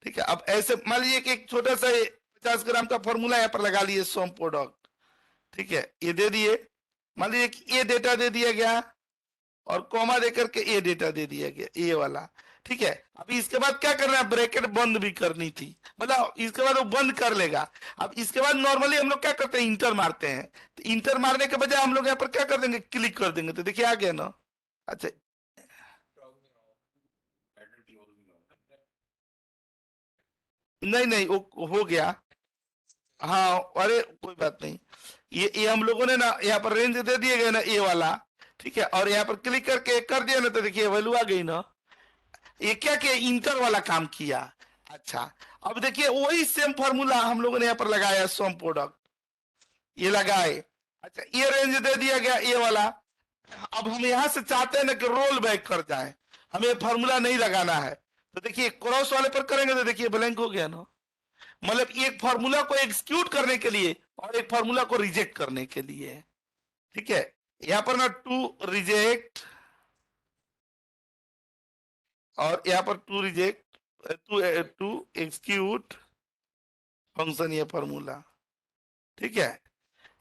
ठीक है, अब ऐसे मान लीजिए कि एक छोटा सा 50 ग्राम का फॉर्मूला यहाँ पर लगा लिए, सम प्रोडक्ट। ठीक है, ये दे दिए, मान लीजिए कि ये डेटा दे दिया गया और कॉमा देकर के ये डेटा दे दिया गया, ये वाला। ठीक है, अभी इसके बाद क्या करना है, ब्रैकेट बंद भी करनी थी, मतलब इसके बाद वो बंद कर लेगा। अब इसके बाद नॉर्मली हम लोग क्या करते हैं, इंटर मारते हैं। तो इंटर मारने के बजाय हम लोग यहाँ पर क्या कर देंगे, क्लिक कर देंगे, तो देखिए आ गया ना। अच्छा, नहीं नहीं, वो हो गया। हाँ, अरे कोई बात नहीं, ये हम लोगों ने ना यहाँ पर रेंज दे दिए गए ना, ये वाला। ठीक है, और यहाँ पर क्लिक करके कर दिया ना, तो देखिए वैल्यू आ गई ना। ये क्या किया, इंटर वाला काम किया। अच्छा, अब देखिए वही सेम फॉर्मूला हम लोगों ने यहाँ पर लगाया, सम प्रोडक्ट, ये लगाए। अच्छा, ये रेंज दे दिया गया, ये वाला। अब हम यहाँ से चाहते हैं ना कि रोल बैक कर जाए, हमें फॉर्मूला नहीं लगाना है, तो देखिए क्रॉस वाले पर करेंगे तो देखिए ब्लैंक हो गया ना। मतलब एक फॉर्मूला को एग्जीक्यूट करने के लिए और एक फॉर्मूला को रिजेक्ट करने के लिए। ठीक है, यहाँ पर ना टू रिजेक्ट और यहाँ पर to reject, to execute function, ये फॉर्मूला। ठीक है,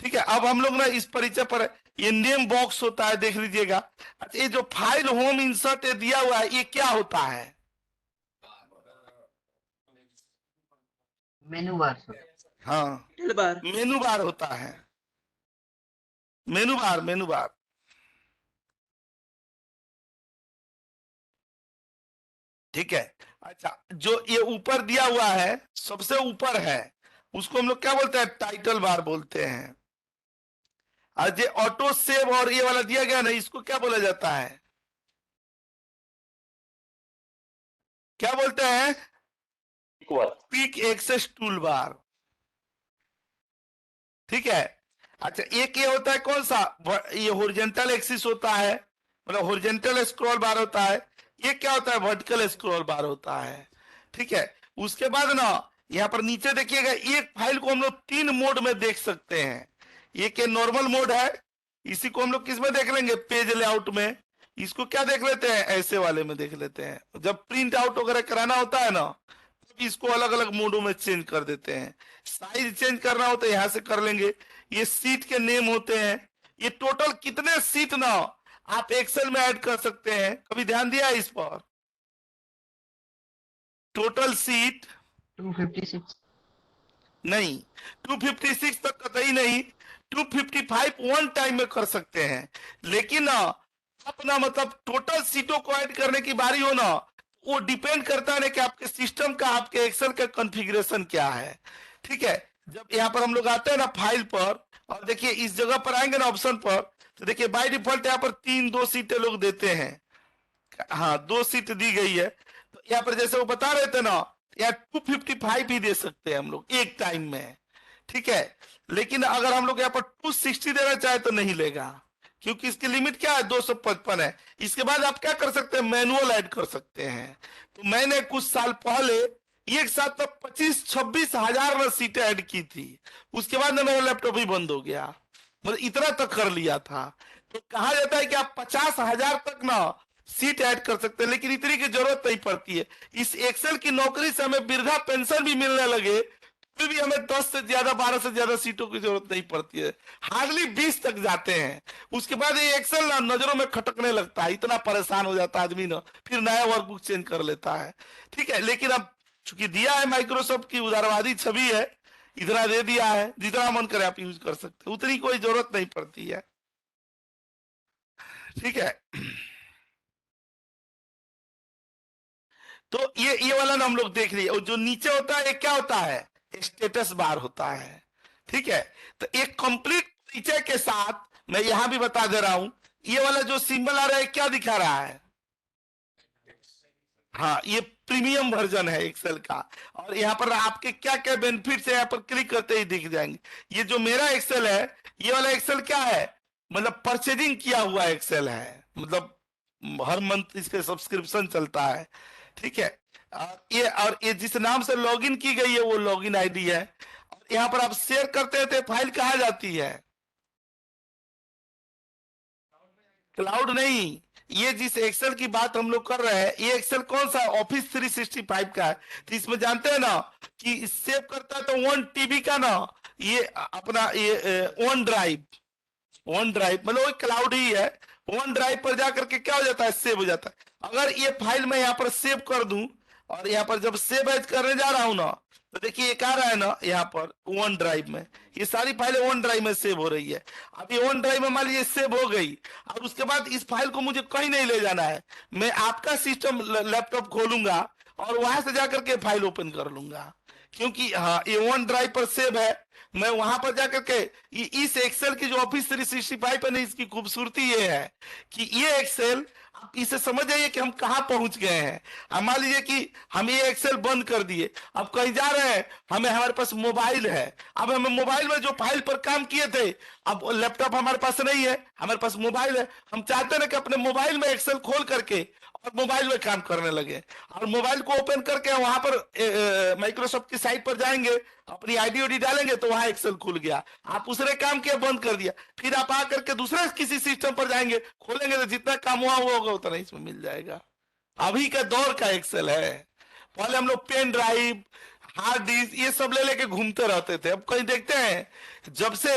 ठीक है। अब हम लोग ना इस परिचय पर, ये नेम बॉक्स होता है, देख लीजिएगा। अच्छा, ये जो फाइल होम इंसर्ट दिया हुआ है, ये क्या होता है? मेनू बार। हाँ, मेनू बार होता है, मेनू बार, मेनू बार। ठीक है, अच्छा, जो ये ऊपर दिया हुआ है, सबसे ऊपर है, उसको हम लोग क्या बोलते हैं, टाइटल बार बोलते हैं। आज ये ऑटो सेव और ये वाला दिया गया ना, इसको क्या बोला जाता है, क्या बोलते हैं, क्विक एक्सेस टूल बार। ठीक है, अच्छा, एक ये होता है कौन सा, ये हॉरिजॉन्टल एक्सिस होता है, मतलब हॉरिजॉन्टल स्क्रॉल बार होता है। ये क्या होता है, वर्टिकल स्क्रॉल बार होता है। ठीक है, उसके बाद ना यहाँ पर नीचे देखिएगा, एक फाइल को हम लोग 3 मोड में देख सकते हैं। एक नॉर्मल मोड है, इसी को हम लोग किस में देख लेंगे, पेज लेआउट में। इसको क्या देख लेते हैं, ऐसे वाले में देख लेते हैं। जब प्रिंट आउट वगैरह कराना होता है ना, तो इसको अलग अलग मोडों में चेंज कर देते हैं। साइज चेंज करना हो तो यहाँ से कर लेंगे। ये सीट के नेम होते हैं, ये टोटल कितने सीट ना आप एक्सेल में ऐड कर सकते हैं, कभी ध्यान दिया इस पर? टोटल सीट 256 नहीं, 256 तक कतई नहीं, 255 वन टाइम में कर सकते हैं। लेकिन ना अपना मतलब टोटल सीटों को ऐड करने की बारी हो ना, वो डिपेंड करता है ना कि आपके सिस्टम का, आपके एक्सेल का कॉन्फ़िगरेशन क्या है। ठीक है, जब यहाँ पर हम लोग आते हैं ना फाइल पर, और देखिए इस जगह पर आएंगे ना ऑप्शन पर, तो देखिए बाय डिफॉल्ट यहाँ पर 2 सीटें लोग देते हैं, हाँ 2 सीट दी गई है। तो यहाँ पर जैसे वो बता रहे थे ना, यहाँ 255 ही दे सकते हैं हम लोग एक टाइम में, ठीक है। लेकिन अगर हम लोग यहाँ पर 260 देना चाहे तो नहीं लेगा, क्योंकि इसकी लिमिट क्या है, 255 है। इसके बाद आप क्या कर सकते हैं, मैनुअल ऐड कर सकते हैं। तो मैंने कुछ साल पहले एक साथ तक 25-26 हजार ना सीटें ऐड की थी, उसके बाद ना मेरा लैपटॉप ही बंद हो गया, मतलब इतना तक कर लिया था। तो कहा जाता है कि आप 50,000 तक ना सीट ऐड कर सकते हैं, लेकिन इतनी की जरूरत नहीं पड़ती है। इस एक्सेल की नौकरी से हमें वृद्धा पेंशन भी मिलने लगे, फिर भी हमें 10 से ज्यादा 12 से ज्यादा सीटों की जरूरत नहीं पड़ती है, हार्डली 20 तक जाते हैं। उसके बाद ये एक्सेल ना नजरों में खटकने लगता है, इतना परेशान हो जाता है आदमी ना, फिर नया वर्कबुक चेंज कर लेता है, ठीक है। लेकिन अब चूंकि दिया है माइक्रोसॉफ्ट की उदारवादी छवि है, इतना दे दिया है, जितना मन करे आप यूज कर सकते हैं, उतनी कोई जरूरत नहीं पड़ती है, ठीक है। तो ये वाला ना हम लोग देख लिए। और जो नीचे होता है ये क्या होता है, स्टेटस बार होता है, ठीक है। तो एक कंप्लीट परिचय के साथ मैं यहां भी बता दे रहा हूं, ये वाला जो सिंबल आ रहा है क्या दिखा रहा है, हाँ ये प्रीमियम वर्जन है एक्सेल का। और यहाँ पर आपके क्या क्या बेनिफिट्स है यहाँ पर क्लिक करते ही दिख जाएंगे। ये जो मेरा एक्सेल है, ये वाला एक्सेल क्या है, मतलब परचेजिंग किया हुआ एक्सेल है, मतलब हर मंथ इसके सब्सक्रिप्शन चलता है, ठीक है। और ये जिस नाम से लॉगिन की गई है वो लॉगिन आईडी है। और यहाँ पर आप शेयर करते हैं तो फाइल कहाँ जाती है, क्लाउड नहीं, ये जिस एक्सेल की बात हम लोग कर रहे हैं ये एक्सेल कौन सा, ऑफिस 365 का है। तो इसमें जानते हैं ना कि सेव करता है तो 1 TB का ना, ये अपना ये वन ड्राइव मतलब वो क्लाउड ही है। वन ड्राइव पर जाकर के क्या हो जाता है, सेव हो जाता है। अगर ये फाइल मैं यहाँ पर सेव कर दूं और यहाँ पर जब सेव एज करने जा रहा हूं ना, तो देखिए एक आ रहा है ना यहाँ पर वन ड्राइव में, ये सारी फाइलें वन ड्राइव में सेव हो रही है। अब ये वन ड्राइव में मान लीजिए सेव हो गई, और उसके बाद इस फाइल को मुझे कहीं नहीं ले जाना है, मैं आपका सिस्टम लैपटॉप खोलूंगा और वहां से जाकर के फाइल ओपन कर लूंगा, क्योंकि हाँ ये वन ड्राइव पर सेव है। मैं वहां पर जाकर के इस एक्सेल की जो ऑफिस 365 है ना, इसकी खूबसूरती ये है कि ये एक्सेल आप इसे समझ जाइए कि हम कहां पहुंच गए हैं। अब मान लीजिए कि हम ये एक्सेल बंद कर दिए, अब कहीं जा रहे हैं, हमारे पास मोबाइल है, अब हमें मोबाइल में जो फाइल पर काम किए थे, अब लैपटॉप हमारे पास नहीं है, हमारे पास मोबाइल है, हम चाहते हैं कि अपने मोबाइल में एक्सेल खोल करके और मोबाइल में काम करने लगे। और मोबाइल को ओपन करके वहां पर माइक्रोसॉफ्ट की साइट पर जाएंगे, अपनी आईडी डालेंगे तो वहां एक्सेल खुल गया, आप दूसरे काम किया बंद कर दिया, फिर आप आकर के दूसरे किसी सिस्टम पर जाएंगे, खोलेंगे तो जितना काम हुआ वो होगा उतना इसमें मिल जाएगा। अभी का दौर का एक्सेल है। पहले हम लोग पेन ड्राइव, हार्ड डिस्क ये सब ले लेके घूमते रहते थे। अब कहीं देखते हैं जब से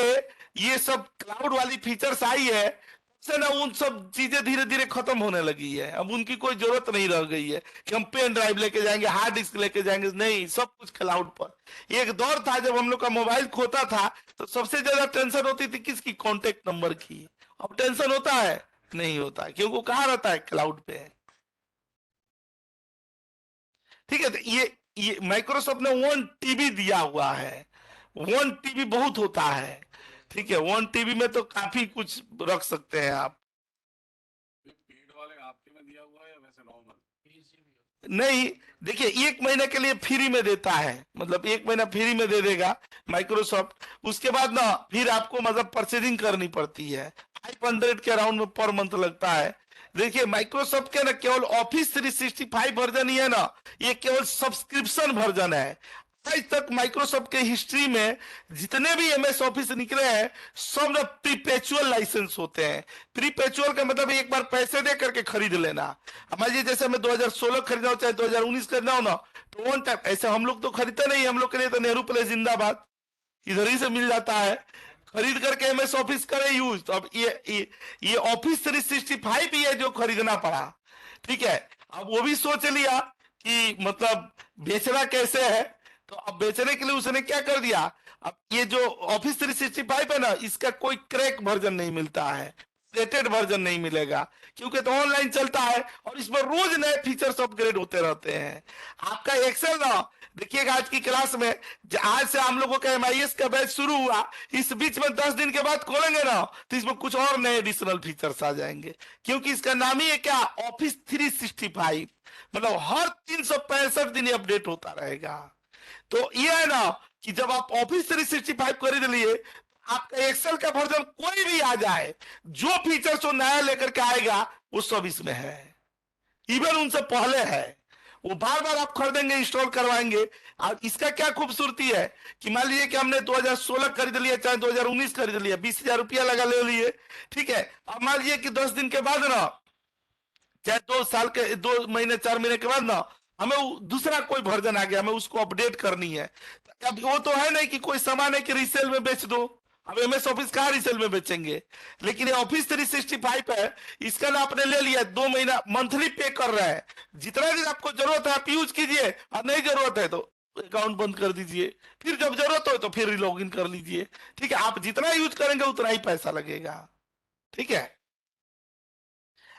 ये सब क्लाउड वाली फीचर्स आई है से ना उन सब चीजें धीरे धीरे खत्म होने लगी है। अब उनकी कोई जरूरत नहीं रह गई है कि हम पेन ड्राइव लेके जाएंगे, हार्ड डिस्क लेके जाएंगे, नहीं, सब कुछ क्लाउड पर। एक दौर था जब हम लोग का मोबाइल खोता था तो सबसे ज्यादा टेंशन होती थी किसकी, कॉन्टेक्ट नंबर की। अब टेंशन होता है, नहीं होता, क्योंकि वो कहाँ रहता है, क्लाउड पे। ठीक है, तो ये माइक्रोसॉफ्ट ने 1 TB दिया हुआ है। 1 TB बहुत होता है, ठीक है। 1 TB में तो काफी कुछ रख सकते हैं आप। पेड वाले आपके में दिया हुआ है या वैसे नॉर्मल? नहीं, देखिए 1 महीने के लिए फ्री में देता है, मतलब 1 महीना फ्री में दे देगा माइक्रोसॉफ्ट। उसके बाद ना फिर आपको मतलब परचेजिंग करनी पड़ती है, 500 के अराउंड में पर मंथ लगता है। देखिए माइक्रोसॉफ्ट के ना केवल ऑफिस 365 वर्जन ही है ना, ये केवल सब्सक्रिप्शन वर्जन है। आज तक माइक्रोसॉफ्ट के हिस्ट्री में जितने भी MS ऑफिस निकले हैं सब ना प्रीपेचुअल लाइसेंस होते हैं। प्रीपेचुअल का मतलब एक बार पैसे दे करके खरीद लेना। मान लीजिए जैसे हमें 2016 खरीदना हो चाहे 2019 खरीदना हो ना, तो वन टाइम, ऐसे हम लोग तो खरीदते नहीं, हम लोग के लिए तो नेहरू प्लेस जिंदाबाद, इधर ही से मिल जाता है, खरीद करके MS ऑफिस करे यूज। तो अब ये ऑफिस 365 ही है जो खरीदना पड़ा, ठीक है। अब वो भी सोच लिया कि मतलब बेचना कैसे है, तो अब बेचने के लिए उसने क्या कर दिया, अब ये जो ऑफिस 365 है ना, इसका कोई क्रैक वर्जन नहीं मिलता है, अपडेटेड वर्जन नहीं मिलेगा, क्योंकि तो ऑनलाइन चलता है और इसमें रोज नए फीचर्स अपग्रेड होते रहते हैं। आपका एक्सेल ना देखिएगा, आज की क्लास में आज से हम लोगों का एमआईएस का बैच शुरू हुआ, इस बीच में 10 दिन के बाद खोलेंगे ना तो इसमें कुछ और नए एडिशनल फीचर्स आ जाएंगे, क्योंकि इसका नाम ही है क्या, ऑफिस 365। मतलब हर 365 दिन ये अपडेट होता रहेगा। तो ये है ना कि जब आप ऑफिस 365 खरीद लिए, आपका एक्सेल का वर्जन कोई भी आ जाए, जो फीचर्स वो नया लेकर के आएगा वो सब इसमें है, इवन उनसे पहले है। वो बार बार आप खरीदेंगे, इंस्टॉल करवाएंगे। और इसका क्या खूबसूरती है कि मान लीजिए कि हमने 2016 खरीद लिया, चाहे 2019 खरीद लिया, 20,000 रुपया लगा ले लिए, ठीक है। अब मान लीजिए कि 10 दिन के बाद ना, चाहे 2 साल के 2 महीने 4 महीने के बाद ना, हमें दूसरा कोई वर्जन आ गया, हमें उसको अपडेट करनी है। अब वो तो है नहीं कि कोई सामान है कि रीसेल में बेच दो, अब एमएस ऑफिस कहाँ रीसेल में बेचेंगे। लेकिन ये ऑफिस 365 है, इसका ना आपने ले लिया, 2 महीना मंथली पे कर रहा है, जितना दिन आपको जरूरत है आप यूज कीजिए, और नहीं जरूरत है तो अकाउंट बंद कर दीजिए, फिर जब जरूरत हो तो फिर लॉग इन कर लीजिए, ठीक है। आप जितना यूज करेंगे उतना ही पैसा लगेगा, ठीक है।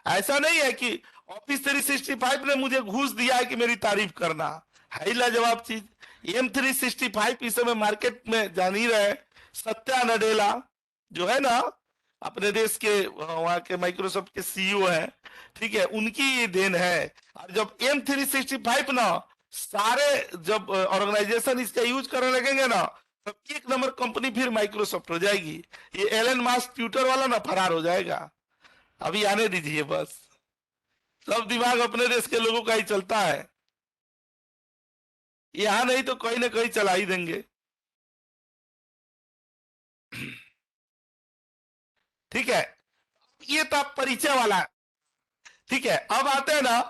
ऐसा नहीं है कि ऑफिस 365 ने मुझे घूस दिया है कि मेरी तारीफ करना है, लाजवाब चीज। M365 इस समय मार्केट में जान ही रहे, सत्या नडेला जो है ना, अपने देश के वहां के माइक्रोसॉफ्ट के सीईओ हैं, ठीक है, उनकी ये देन है। और जब M365 ना सारे जब ऑर्गेनाइजेशन इसका यूज करने लगेंगे ना, तब 1 नंबर कंपनी फिर माइक्रोसॉफ्ट हो जाएगी। ये एलन मास्क ट्विटर वाला ना फरार हो जाएगा, अभी आने दीजिए बस। सब दिमाग अपने देश के लोगों का ही चलता है, यहां नहीं तो कहीं ना कहीं चला ही देंगे, ठीक है। ये तो परिचय वाला, ठीक है। अब आते हैं ना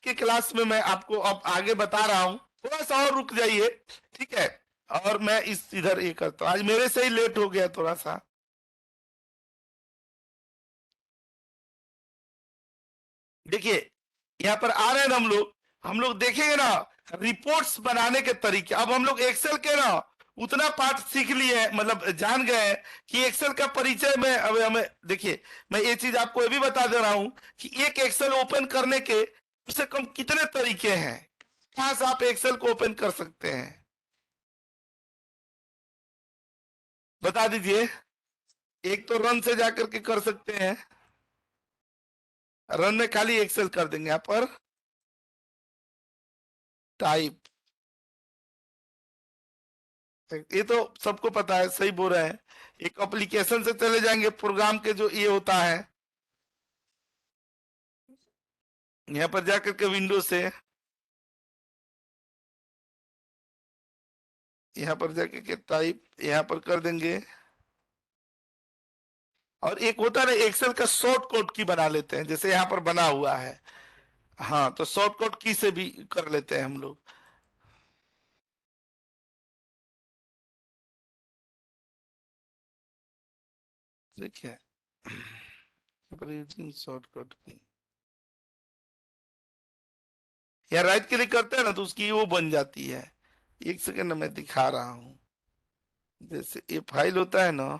कि क्लास में मैं आपको अब आगे बता रहा हूं, थोड़ा सा और रुक जाइए, ठीक है। और मैं इस इधर ये करता हूं, आज मेरे से ही लेट हो गया थोड़ा सा। देखिए यहाँ पर आ रहे हैं ना हम लोग देखेंगे ना रिपोर्ट्स बनाने के तरीके। अब हम लोग एक्सेल के ना उतना पार्ट सीख लिए, मतलब जान गए कि एक्सेल का परिचय में अब हमें, देखिए मैं ये चीज आपको ये भी बता दे रहा हूं कि एक एक्सेल ओपन करने के कम से कम कितने तरीके हैं, कहां से आप एक्सेल को ओपन कर सकते हैं, बता दीजिए। एक तो रन से जाकर के कर सकते हैं, रन में खाली एक्सेल कर देंगे, यहाँ पर टाइप, ये तो सबको पता है, सही बोल रहे हैं। एक एप्लीकेशन से चले जाएंगे, प्रोग्राम के जो ये होता है, यहाँ पर जाकर के विंडो से यहाँ पर जाकर के टाइप यहाँ पर कर देंगे। और एक होता है एक्सेल का शॉर्टकट की बना लेते हैं, जैसे यहाँ पर बना हुआ है, हाँ, तो शॉर्टकट की से भी कर लेते हैं हम लोग। देखिए शॉर्टकट की या राइट क्लिक करते हैं ना तो उसकी वो बन जाती है। एक सेकंड मैं दिखा रहा हूं, जैसे ये फाइल होता है ना,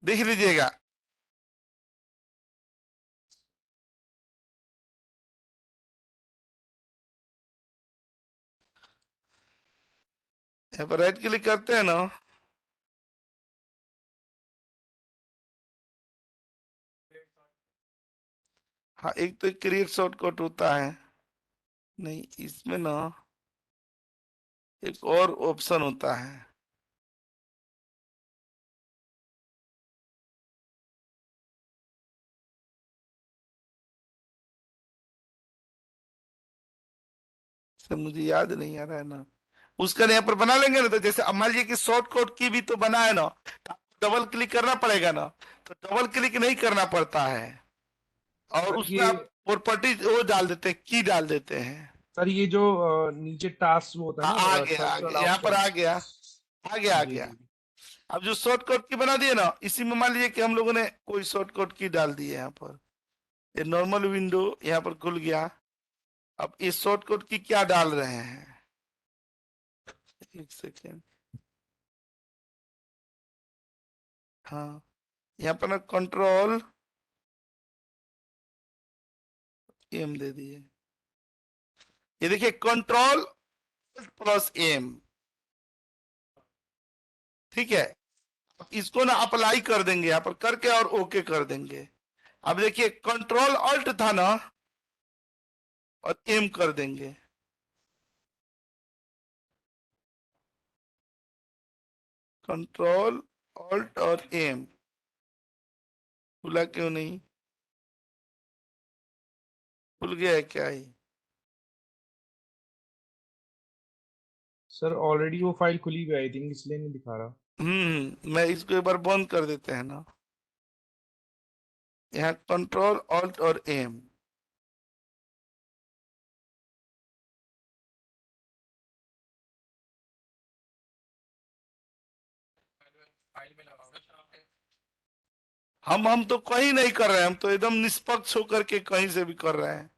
देख लीजिएगा, यहाँ पर राइट क्लिक करते हैं ना, हाँ, एक तो क्रिएट शॉर्टकट होता है, नहीं इसमें ना एक और ऑप्शन होता है, सब मुझे याद नहीं आ रहा है ना, उसका यहाँ पर बना लेंगे ना। तो जैसे अब मान लीजिए कि शॉर्टकट की भी तो बना है ना, तो डबल क्लिक करना पड़ेगा ना, तो डबल क्लिक नहीं करना पड़ता है, और उसमें आप प्रॉपर्टीज वो डाल देते हैं, की डाल देते हैं। सर ये जो नीचे टास्क वो होता है ना, आ गया, यहाँ पर आ गया। अब जो शॉर्टकट की बना दिए ना, इसी में मान लीजिए कि हम लोगों ने कोई शॉर्टकट की डाल दी है, यहाँ पर ये नॉर्मल विंडो यहाँ पर खुल गया। अब इस शॉर्टकट की क्या डाल रहे हैं, एक सेकेंड। हाँ, यहाँ पर ना कंट्रोल एम दे दिए। ये देखिए कंट्रोल प्लस एम, ठीक है। इसको ना अप्लाई कर देंगे यहाँ पर करके और ओके कर देंगे। अब देखिए कंट्रोल ऑल्ट था ना, और एम कर देंगे। कंट्रोल ऑल्ट और एम, खुला क्यों नहीं? खुल गया है क्या ही? सर ऑलरेडी वो फाइल खुली हुई आई थिंक, इसलिए नहीं दिखा रहा। मैं इसको एक बार बंद कर देते हैं ना। यहाँ कंट्रोल ऑल्ट और एम, फाइल में लगाओगे सर आपके। हम तो कहीं नहीं कर रहे हैं, हम तो एकदम निष्पक्ष होकर के कहीं से भी कर रहे हैं।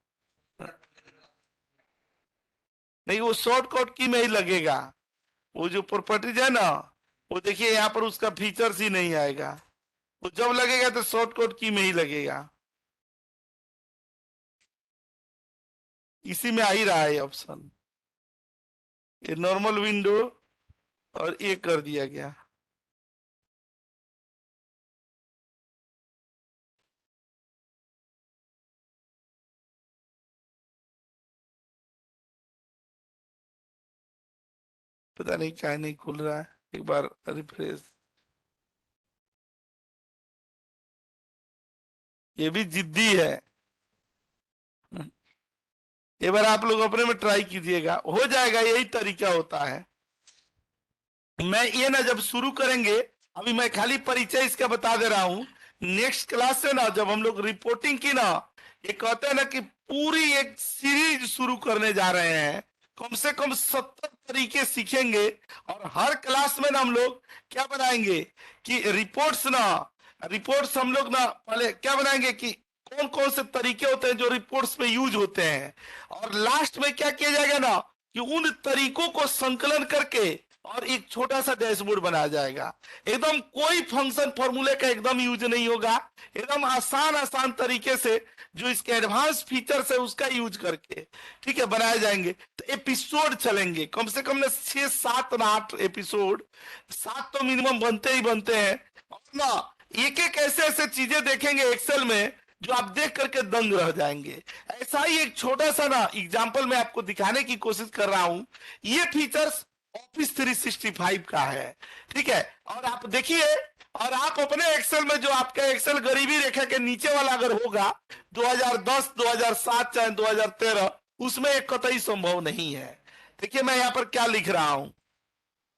नहीं, वो शॉर्टकट की में ही लगेगा। वो जो प्रॉपर्टीज है ना, वो देखिए यहाँ पर उसका फीचर्स ही नहीं आएगा। वो जब लगेगा तो शॉर्टकट की में ही लगेगा। इसी में आ ही रहा है ऑप्शन। ये नॉर्मल विंडो और ये कर दिया गया। पता नहीं क्या नहीं खुल रहा है, एक बार रिफ्रेश। ये भी जिद्दी है। एक बार आप लोग अपने में ट्राई कीजिएगा, हो जाएगा। यही तरीका होता है। मैं ये ना जब शुरू करेंगे, अभी मैं खाली परिचय इसका बता दे रहा हूं। नेक्स्ट क्लास से ना जब हम लोग रिपोर्टिंग की ना, ये कहते हैं ना कि पूरी एक सीरीज शुरू करने जा रहे हैं। कम से कम 70 तरीके सीखेंगे, और हर क्लास में ना हम लोग क्या बनाएंगे कि रिपोर्ट्स हम लोग ना पहले क्या बनाएंगे कि कौन कौन से तरीके होते हैं जो रिपोर्ट्स में यूज होते हैं, और लास्ट में क्या किया जाएगा ना कि उन तरीकों को संकलन करके और एक छोटा सा डैशबोर्ड बनाया जाएगा। एकदम कोई फंक्शन फॉर्मूले का एकदम यूज नहीं होगा, एकदम आसान तरीके से जो इसके एडवांस फीचर्स है उसका यूज करके, ठीक है, बनाए जाएंगे। तो एपिसोड चलेंगे कम से कम ना 6, 7 ना 8 एपिसोड, 7 तो मिनिमम बनते ही बनते हैं। और ना एक एक ऐसे चीजें देखेंगे एक्सेल में जो आप देख करके दंग रह जाएंगे। ऐसा ही एक छोटा सा ना एग्जाम्पल मैं आपको दिखाने की कोशिश कर रहा हूं। ये फीचर्स ऑफिस 365 का है, ठीक है। और आप देखिए, और आप अपने एक्सेल में जो आपका एक्सेल गरीबी रेखा के नीचे वाला अगर होगा 2010, 2007 चाहे 2013, उसमें एक कतई संभव नहीं है। देखिए मैं यहाँ पर क्या लिख रहा हूं,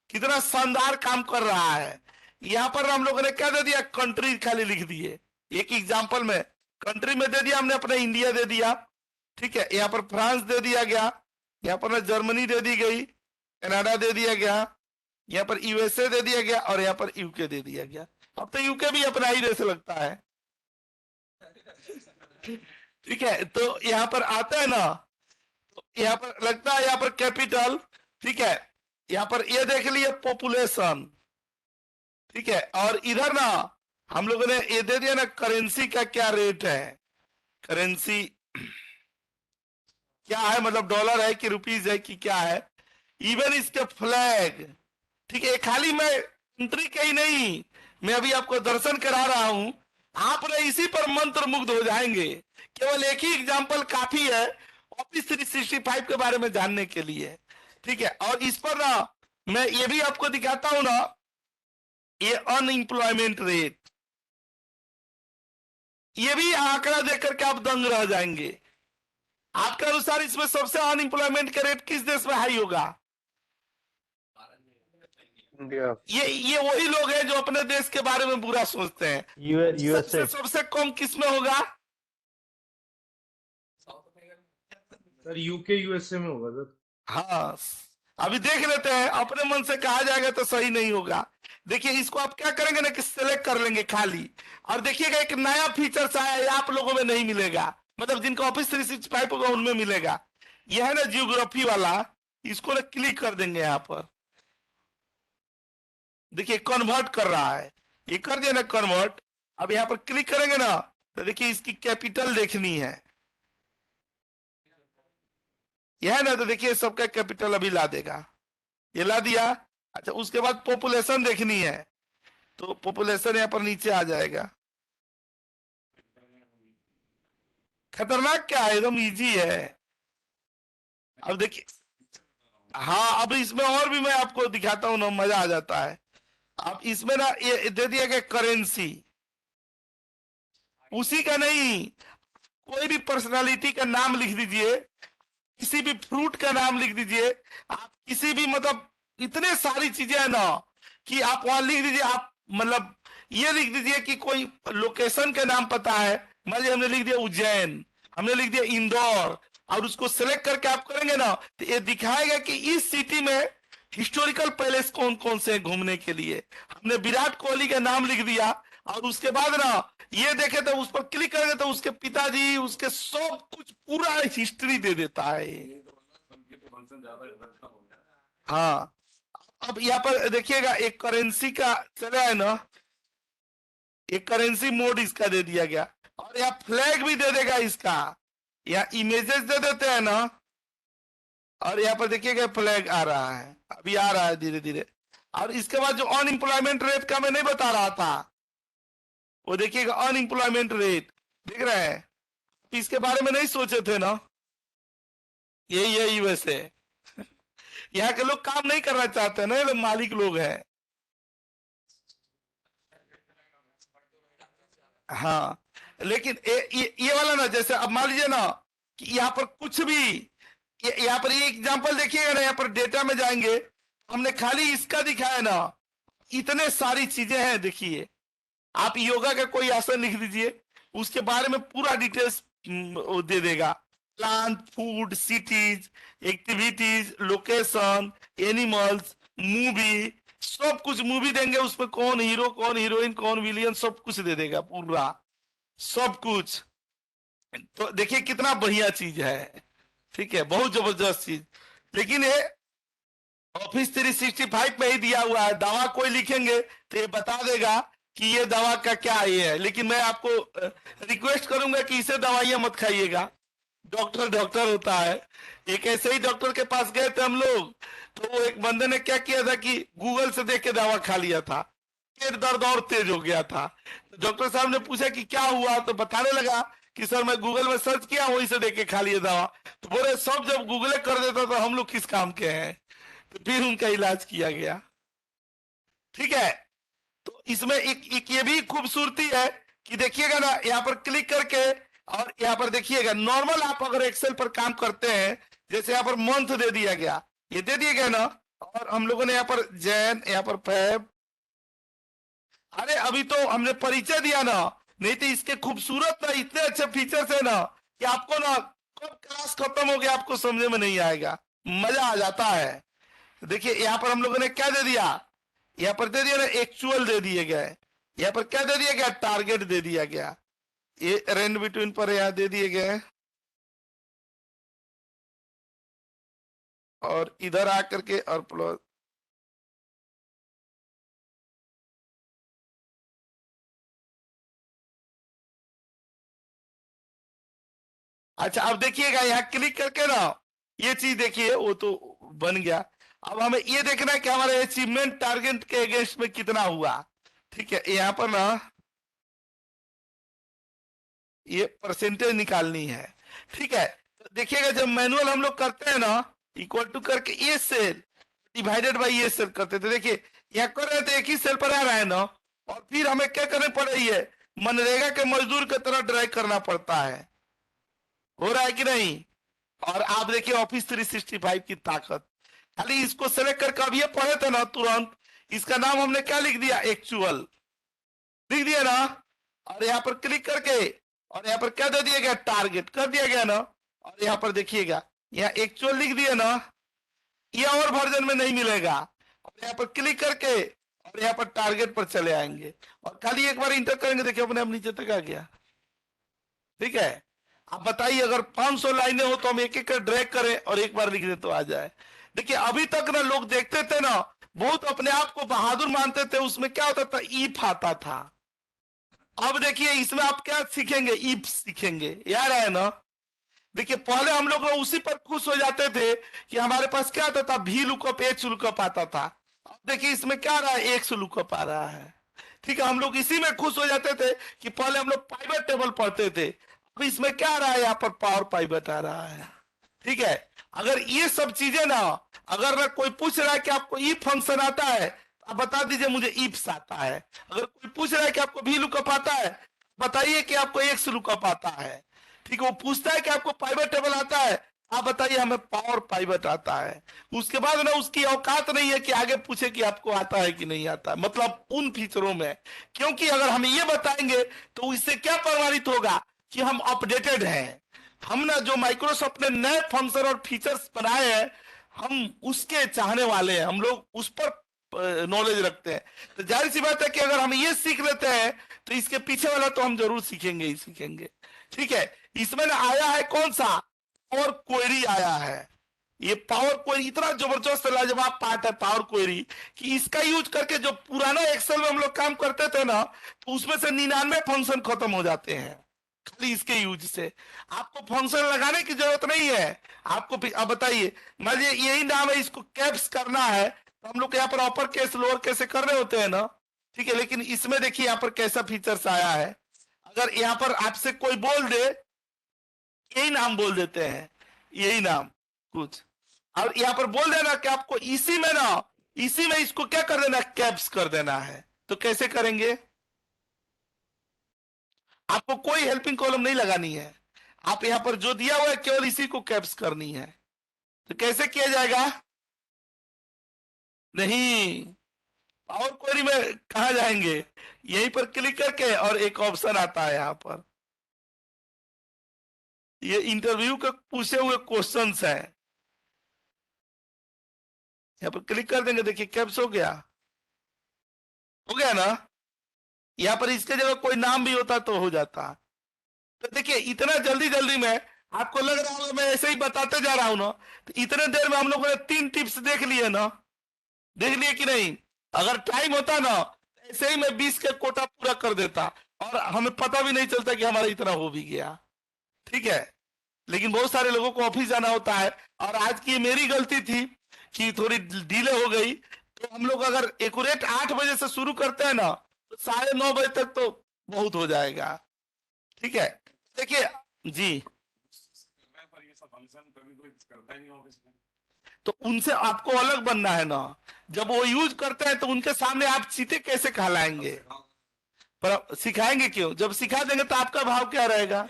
कितना शानदार काम कर रहा है। यहाँ पर हम लोगों ने क्या दे दिया, कंट्री खाली लिख दिए। एक एग्जाम्पल में कंट्री में दे दिया हमने, अपने इंडिया दे दिया, ठीक है। यहाँ पर फ्रांस दे दिया गया, यहाँ पर जर्मनी दे दी गई, कनाडा दे दिया गया, यहाँ पर यूएसए दे दिया गया, और यहाँ पर यूके दे दिया गया। अब तो यूके भी अपना ही जैसे लगता है, ठीक है। तो यहाँ पर आता है ना, तो यहाँ पर लगता है यहाँ पर कैपिटल, ठीक है। यहाँ पर ये देख लिए पॉपुलेशन, ठीक है। और इधर ना हम लोगों ने ये दे दिया ना करेंसी का क्या रेट है, करेंसी क्या है, मतलब डॉलर है कि रुपीज है कि क्या है। इवन इसके फ्लैग, ठीक है। खाली मैं कंट्री के ही नहीं, मैं अभी आपको दर्शन करा रहा हूं, आप ना इसी पर मंत्र मुग्ध हो जाएंगे। केवल एक ही एग्जांपल काफी है ऑफिस 365 के बारे में जानने के लिए, ठीक है। और इस पर ना मैं ये भी आपको दिखाता हूं ना, ये अनएम्प्लॉयमेंट रेट, ये भी आंकड़ा देख करके आप दंग रह जाएंगे। आपके अनुसार इसमें सबसे अनएम्प्लॉयमेंट का रेट किस देश में हाई होगा? इंडिया। ये वही लोग हैं जो अपने देश के बारे में बुरा सोचते हैं। यूएसए सबसे कम किस में होगा? सर यूके यूएसए में होगा सर। हाँ, अभी देख लेते हैं, अपने मन से कहा जाएगा तो सही नहीं होगा। देखिए इसको आप क्या करेंगे ना कि सिलेक्ट कर लेंगे खाली, और देखिएगा एक नया फीचर्स आया है, आप लोगों में नहीं मिलेगा, मतलब जिनका ऑफिस 365 होगा उनमें मिलेगा। यह है ना जियोग्राफी वाला, इसको ना क्लिक कर देंगे यहाँ पर। देखिए कन्वर्ट कर रहा है, ये कर दिया ना कन्वर्ट। अब यहाँ पर क्लिक करेंगे ना तो देखिए इसकी कैपिटल देखनी है, यह है ना, तो देखिए सबका कैपिटल अभी ला देगा, ये ला दिया। अच्छा उसके बाद पॉपुलेशन देखनी है, तो पॉपुलेशन यहाँ पर नीचे आ जाएगा। खतरनाक क्या है, एकदम इजी है। अब देखिए, हाँ अब इसमें और भी मैं आपको दिखाता हूँ ना, मजा आ जाता है। अब इसमें ना ये दे दिया गया करेंसी, उसी का नहीं, कोई भी पर्सनालिटी का नाम लिख दीजिए, किसी भी फ्रूट का नाम लिख दीजिए, आप किसी भी, मतलब इतने सारी चीजें है ना कि आप वहां लिख दीजिए। आप मतलब ये लिख दीजिए कि कोई लोकेशन का नाम पता है, मान लीजिए हमने लिख दिया उज्जैन, हमने लिख दिया इंदौर, और उसको सिलेक्ट करके आप करेंगे ना तो ये दिखाएगा कि इस सिटी में हिस्टोरिकल पैलेस कौन कौन से हैं घूमने के लिए। हमने विराट कोहली का नाम लिख दिया, और उसके बाद ना ये देखे तो उस पर क्लिक करेंगे तो उसके पिताजी, उसके सब कुछ पूरा हिस्ट्री दे देता है। हाँ अब यहाँ पर देखिएगा एक करेंसी का चला है ना, एक करेंसी मोड इसका दे दिया गया, और यहाँ फ्लैग भी दे देगा इसका, यहाँ इमेजेस दे देते हैं ना, और यहाँ पर देखिएगा फ्लैग आ रहा है, अभी आ रहा है धीरे धीरे। और इसके बाद जो अनएम्प्लॉयमेंट रेट का मैं नहीं बता रहा था, वो देखिएगा अनएम्प्लॉयमेंट रेट देख रहे हैं, इसके बारे में नहीं सोचे थे ना, यही वैसे यहाँ के लोग काम नहीं करना चाहते ना, ये लोग मालिक लोग हैं। हाँ लेकिन ये वाला ना, जैसे अब मान लीजिए ना कि यहाँ पर कुछ भी, यहाँ पर ये एग्जांपल देखिएगा ना, यहाँ पर डेटा में जाएंगे, हमने खाली इसका दिखाया ना, इतने सारी चीजें हैं। देखिए आप योगा का कोई आसन लिख दीजिए, उसके बारे में पूरा डिटेल्स दे देगा, plant, food, cities, activities, location, animals, movie, सब कुछ मूवी देंगे, उसमें कौन हीरो, कौन हीरोइन, कौन विलियन, सब कुछ दे देगा, पूरा सब कुछ। तो देखिए कितना बढ़िया चीज है, ठीक है, बहुत जबरदस्त चीज। लेकिन ये ऑफिस 365 में ही दिया हुआ है, दवा कोई लिखेंगे तो ये बता देगा कि ये दवा का क्या ये है। लेकिन मैं आपको रिक्वेस्ट करूंगा कि इसे दवाइयां मत खाइएगा, डॉक्टर होता है। एक ऐसे ही डॉक्टर के पास गए थे हम लोग, तो वो एक बंदे ने क्या किया था कि गूगल से देख के दवा खा लिया था, पेट दर्द और तेज हो गया था। तो डॉक्टर साहब ने पूछा कि क्या हुआ, तो बताने लगा कि सर मैं गूगल में सर्च किया, वहीं से देख के खा लिया दवा। तो बोले सब जब गूगल कर देता तो हम लोग किस काम के हैं। तो फिर उनका इलाज किया गया, ठीक है। तो इसमें एक ये भी खूबसूरती है कि देखिएगा ना, यहाँ पर क्लिक करके, और यहाँ पर देखिएगा नॉर्मल आप अगर एक्सेल पर काम करते हैं, जैसे यहाँ पर मंथ दे दिया गया, ये दे दिया गया ना, और हम लोगों ने यहाँ पर जैन, यहाँ पर फैब, अरे अभी तो हमने परिचय दिया ना, नहीं तो इसके खूबसूरत ना इतने अच्छे फीचर्स है ना कि आपको ना कब क्लास खत्म हो गया आपको समझ में नहीं आएगा, मजा आ जाता है। देखिए यहाँ पर हम लोगों ने क्या दे दिया, यहाँ पर दे दिया ना एक्चुअल दे दिए गए, यहाँ पर क्या दे दिया गया, टारगेट दे दिया गया, ये रेंज बिटवीन पर यहाँ दे दिए गए, और इधर आकर के और प्लस, अच्छा अब देखिएगा यहाँ क्लिक करके ना ये चीज देखिए वो तो बन गया। अब हमें ये देखना है कि हमारे अचीवमेंट टारगेट के अगेंस्ट में कितना हुआ, ठीक है। यहाँ पर ना ये परसेंटेज निकालनी है, ठीक है। तो देखिएगा जब मैनुअल हम लोग करते हैं ना, इक्वल टू करके ये सेल डिवाइडेड बाय ये सेल करते थे, देखिए यहाँ कर रहे थे एक ही सेल पर आ रहा है ना, और फिर हमें क्या करने पड़ रही है, मनरेगा के मजदूर की तरह ड्राइव करना पड़ता है, हो रहा है कि नहीं। और आप देखिए ऑफिस 365 की ताकत, खाली इसको सेलेक्ट करके अब ये पढ़े थे ना तुरंत, इसका नाम हमने क्या लिख दिया, एक्चुअल लिख दिया ना, और यहाँ पर क्लिक करके, और यहाँ पर क्या दे दिया गया, टारगेट कर दिया गया ना, और यहाँ पर देखिएगा यहाँ एक्चुअल लिख दिया ना, ये और वर्जन में नहीं मिलेगा। और यहाँ पर क्लिक करके और यहाँ पर टारगेट पर चले आएंगे, और खाली एक बार इंटर करेंगे, देखिए अपने आप नीचे तक आ गया, ठीक है। आप बताइए अगर 500 लाइनें हो तो हम एक एक कर ड्रैग करें और एक बार लिख दे तो आ जाए। देखिए अभी तक ना लोग देखते थे ना बहुत अपने आप को बहादुर मानते थे, उसमें क्या होता था, ईफ आता था। अब देखिए इसमें आप क्या सीखेंगे, ईफ सीखेंगे, याद है ना। देखिए पहले हम लोग उसी पर खुश हो जाते थे कि हमारे पास क्या आता था, भी लुकअप एच लुकअप आता था। अब देखिए इसमें क्या आ रहा है, एक्स लुकअप आ रहा है। ठीक है, हम लोग इसी में खुश हो जाते थे कि पहले हम लोग पाइवट टेबल पढ़ते थे, अब इसमें क्या आ रहा है, यहाँ पर पावर पाइवट आ रहा है। ठीक है, अगर ये सब चीजें ना, अगर ना कोई पूछ रहा है कि आपको ई फंक्शन आता है, आप बता दीजिए मुझे ईप्स आता है। अगर कोई पूछ रहा है कि आपको भी लुकअप आता है, बताइए कि आपको एक्स लुकअप आता है। ठीक है, वो पूछता है कि आपको पाइवट टेबल आता है, आप बताइए हमें पावर पाइवट आता है। उसके बाद ना उसकी औकात नहीं है कि आगे पूछे कि आपको आता है कि नहीं आता है, मतलब उन फीचरों में। क्योंकि अगर हम ये बताएंगे तो इससे क्या प्रमाणित होगा कि हम अपडेटेड हैं। हम ना जो माइक्रोसॉफ्ट ने नए फंक्शन और फीचर्स बनाए हैं, हम उसके चाहने वाले हैं, हम लोग उस पर नॉलेज रखते हैं। तो जाहिर सी बात है कि अगर हम ये सीख लेते हैं तो इसके पीछे वाला तो हम जरूर सीखेंगे ही सीखेंगे। ठीक है, इसमें ना आया है कौन सा, पावर क्वेरी आया है। ये पावर क्वेरी इतना जबरदस्त लाजवाब पार्ट है पावर क्वेरी, कि इसका यूज करके जो पुराना एक्सेल में हम लोग काम करते थे ना, तो उसमें से 99 फंक्शन खत्म हो जाते हैं खाली इसके यूज से। आपको फंक्शन लगाने की जरूरत नहीं है आपको। अब बताइए, मान लीजिए यही नाम है, इसको कैप्स करना है, तो हम लोग यहाँ पर अपर केस लोअर केस से कर रहे होते हैं ना। ठीक है, लेकिन इसमें देखिए यहाँ पर कैसा फीचर्स आया है। अगर यहाँ पर आपसे कोई बोल दे, यही नाम बोल देते हैं, यही नाम कुछ, और यहाँ पर बोल देना कि आपको इसी में ना, इसी में इसको क्या कर देना, कैप्स कर देना है। तो कैसे करेंगे, आपको कोई हेल्पिंग कॉलम नहीं लगानी है, आप यहां पर जो दिया हुआ है केवल इसी को कैप्स करनी है। तो कैसे किया जाएगा, नहीं पावर क्वेरी में कहा जाएंगे, यहीं पर क्लिक करके, और एक ऑप्शन आता है यहाँ पर, ये इंटरव्यू के पूछे हुए क्वेश्चंस हैं, यहाँ पर क्लिक कर देंगे। देखिए कैप्स हो गया ना। यहाँ पर इसके जगह कोई नाम भी होता तो हो जाता। तो देखिए इतना जल्दी जल्दी में आपको लग रहा होगा मैं ऐसे ही बताते जा रहा हूं ना, तो इतने देर में हम लोगों ने 3 टिप्स देख लिए ना, देख लिए कि नहीं। अगर टाइम होता ना, ऐसे ही मैं 20 के कोटा पूरा कर देता, और हमें पता भी नहीं चलता कि हमारा इतना हो भी गया। ठीक है, लेकिन बहुत सारे लोगों को ऑफिस जाना होता है, और आज की मेरी गलती थी कि थोड़ी डिले हो गई। तो हम लोग अगर एक्यूरेट 8 बजे से शुरू करते हैं ना, तो 9:30 बजे तक तो बहुत हो जाएगा। ठीक है, देखिए जी, पर ये सब फंक्शन कभी कोई करता ही नहीं ऑफिस में, तो उनसे आपको अलग बनना है ना। जब वो यूज करते हैं तो उनके सामने आप चीते कैसे कहलाएंगे, पर सिखाएंगे क्यों, जब सिखा देंगे तो आपका भाव क्या रहेगा।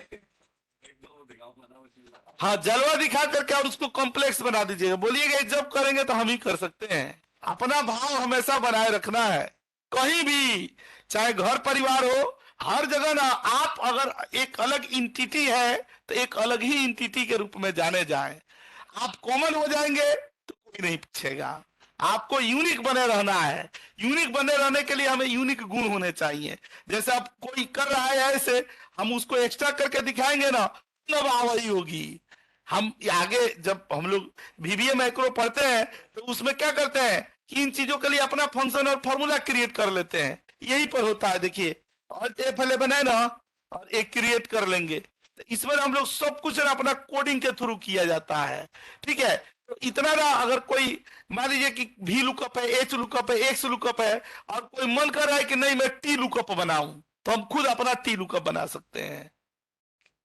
हाँ, जलवा दिखा करके और उसको कॉम्प्लेक्स बना दीजिएगा, बोलिएगा जब करेंगे तो हम ही कर सकते हैं। अपना भाव हमेशा बनाए रखना है, कहीं भी, चाहे घर परिवार हो, हर जगह ना आप अगर एक अलग इंटिटी है तो एक अलग ही इंटिटी के रूप में जाने जाएं। आप कॉमन हो जाएंगे तो कोई नहीं पूछेगा। आपको यूनिक बने रहना है, यूनिक बने रहने के लिए हमें यूनिक गुण होने चाहिए। जैसे आप कोई कर रहा है ऐसे, हम उसको एक्स्ट्रा करके दिखाएंगे ना, तब आवाज़ होगी। हम आगे जब हम लोग VBA मैक्रो पढ़ते हैं तो उसमें क्या करते हैं कि इन चीजों के लिए अपना फंक्शन और फॉर्मूला क्रिएट कर लेते हैं, यही पर होता है। देखिए और F11 है ना, और एक क्रिएट कर लेंगे, तो इसमें हम लोग सब कुछ ना अपना कोडिंग के थ्रू किया जाता है। ठीक है, तो इतना ना, अगर कोई मान लीजिए कि V लुकअप है, H लुकअप है, X लुकअप है, और कोई मन कर रहा है कि नहीं मैं T लुकअप बनाऊं, तो हम खुद अपना T लुकअप बना सकते हैं।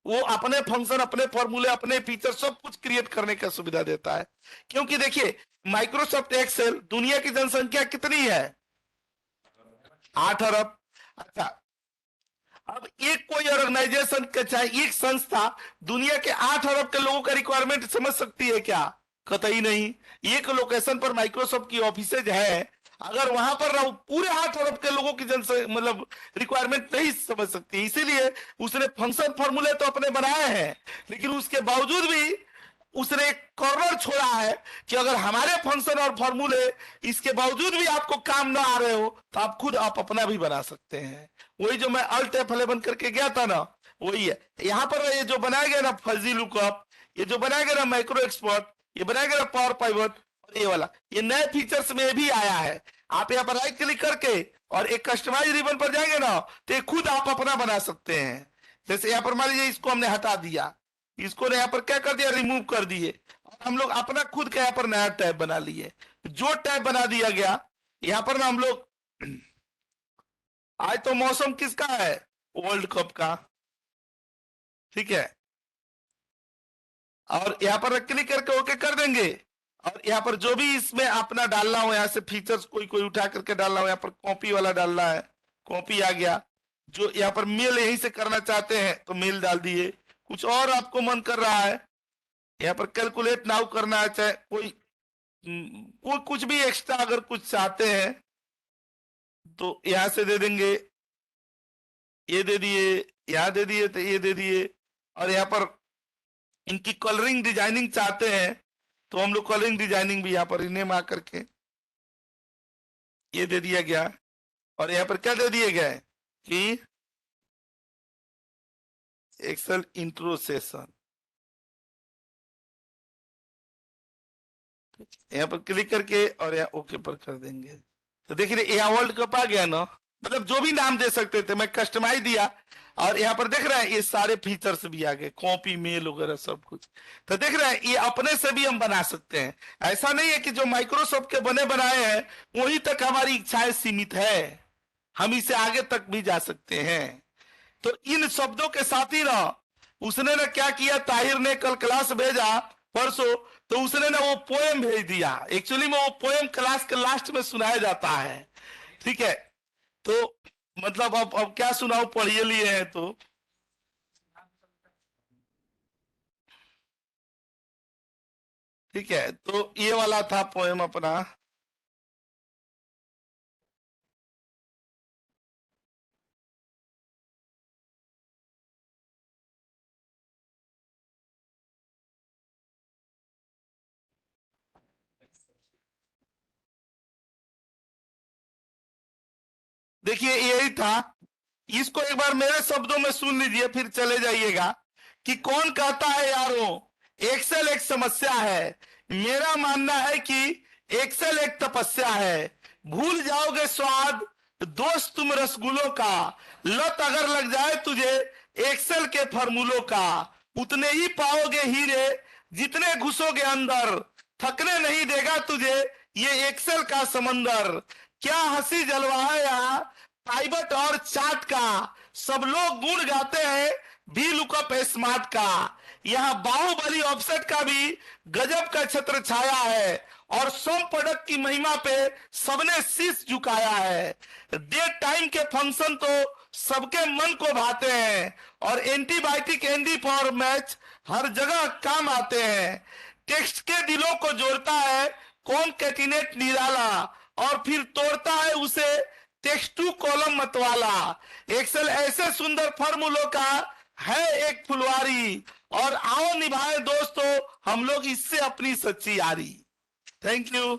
वो अपने फंक्शन, अपने फॉर्मूले, अपने फीचर सब कुछ क्रिएट करने का सुविधा देता है। क्योंकि देखिए माइक्रोसॉफ्ट एक्सेल, दुनिया की जनसंख्या कितनी है, 8 अरब। अच्छा, अब एक कोई ऑर्गेनाइजेशन के, चाहे एक संस्था, दुनिया के 8 अरब के लोगों का रिक्वायरमेंट समझ सकती है क्या, कतई नहीं। एक लोकेशन पर माइक्रोसॉफ्ट की ऑफिसेज है, अगर वहां पर ना पूरे 8 अरब के लोगों की मतलब रिक्वायरमेंट नहीं समझ सकती। इसीलिए उसने फंक्शन फॉर्मूले तो अपने बनाए हैं, लेकिन उसके बावजूद भी उसने एक कॉर्नर छोड़ा है कि अगर हमारे फंक्शन और फॉर्मूले इसके बावजूद भी आपको काम ना आ रहे हो, तो आप खुद आप अपना भी बना सकते हैं। वही जो मैं Alt F11 करके गया था ना, वही है। यहाँ पर ये जो बनाया गया ना फजी लुकअप, ये जो बनाया गया ना माइक्रो एक्सपर्ट, ये बनाया गया ना पावर पाइवट, और ये वाला, ये नए फीचर्स में भी आया है। आप यहाँ पर राइट क्लिक करके और एक कस्टमाइज रिबन पर जाएंगे ना, तो ये खुद आप अपना बना सकते हैं। जैसे यहाँ पर मान लीजिए इसको हमने हटा दिया, इसको यहाँ पर क्या कर दिया, रिमूव कर दिए, और हम लोग अपना खुद का यहाँ पर नया टैब बना लिए। जो टैब बना दिया गया यहाँ पर ना हम लोग, आज तो मौसम किसका है, वर्ल्ड कप का, ठीक है। और यहाँ पर क्लिक करके ओके कर देंगे, और यहाँ पर जो भी इसमें अपना डालना हो, यहाँ से फीचर्स कोई कोई उठा करके डालना हो, यहाँ पर कॉपी वाला डालना है, कॉपी आ गया। जो यहाँ पर मेल यहीं से करना चाहते हैं तो मेल डाल दिए। कुछ और आपको मन कर रहा है, यहाँ पर कैलकुलेट नाउ करना है, चाहे कोई कुछ भी एक्स्ट्रा अगर कुछ चाहते हैं तो यहाँ से दे देंगे, ये दे दिए, यहाँ दे दिए, तो ये दे दिए। और यहाँ पर इनकी कलरिंग डिजाइनिंग चाहते हैं तो हम लोग कलरिंग डिजाइनिंग भी यहाँ पर इन्हें आ करके ये दे दिया गया। और यहाँ पर क्या दे दिए गए कि एक्सेल इंट्रो सेशन, यहाँ पर क्लिक करके और यहाँ ओके पर कर देंगे। तो देखिए यहाँ वर्ल्ड कप आ गया ना, मतलब जो भी नाम दे सकते थे, मैं कस्टमाइज दिया और यहाँ पर देख रहे हैं ये सारे फीचर्स भी आ गए, कॉपी मेल वगैरह सब कुछ। तो देख रहे हैं ये अपने से भी हम बना सकते हैं। ऐसा नहीं है कि जो माइक्रोसॉफ्ट के बने बनाए हैं वहीं तक हमारी इच्छाएं सीमित है, हम इसे आगे तक भी जा सकते हैं। तो इन शब्दों के साथ ही ना उसने ना क्या किया, ताहिर ने कल क्लास भेजा परसों, तो उसने ना वो पोएम भेज दिया। एक्चुअली में वो पोएम क्लास के लास्ट में सुनाया जाता है, ठीक है। तो मतलब अब क्या सुनाओ, पढ़िए लिए हैं तो ठीक है। तो ये वाला था पोएम अपना। देखिए यही था, इसको एक बार मेरे शब्दों में सुन लीजिए फिर चले जाइएगा। कि कौन कहता है यारों एक्सेल एक समस्या है, मेरा मानना है कि एक्सेल एक तपस्या है। भूल जाओगे स्वाद दोस्त तुम रसगुल्लों का, लत अगर लग जाए तुझे एक्सेल के फॉर्मूलों का, उतने ही पाओगे हीरे जितने घुसोगे अंदर, थकने नहीं देगा तुझे ये एक्सेल का समंदर। क्या हंसी जलवा है यहाँ पाइवट और चार्ट का, सब लोग गुण गाते हैं भी लुकअप स्मार्ट का। यहाँ बाहुबली ऑफसेट का भी गजब का छत्र छाया है, और सोम प्रोडक्ट की महिमा पे सबने शीश झुकाया है। डेट टाइम के फंक्शन तो सबके मन को भाते हैं, और एंटीबायोटिक एंडी फॉर मैच हर जगह काम आते हैं। टेक्स्ट के दिलों को जोड़ता है कॉन्कैटिनेट निराला, और फिर तोड़ता है उसे टेक्स्ट टू कॉलम मतवाला। एक्सेल ऐसे सुंदर फॉर्मूलों का है एक फुलवारी, और आओ निभाए दोस्तों हम लोग इससे अपनी सच्ची यारी। Thank you.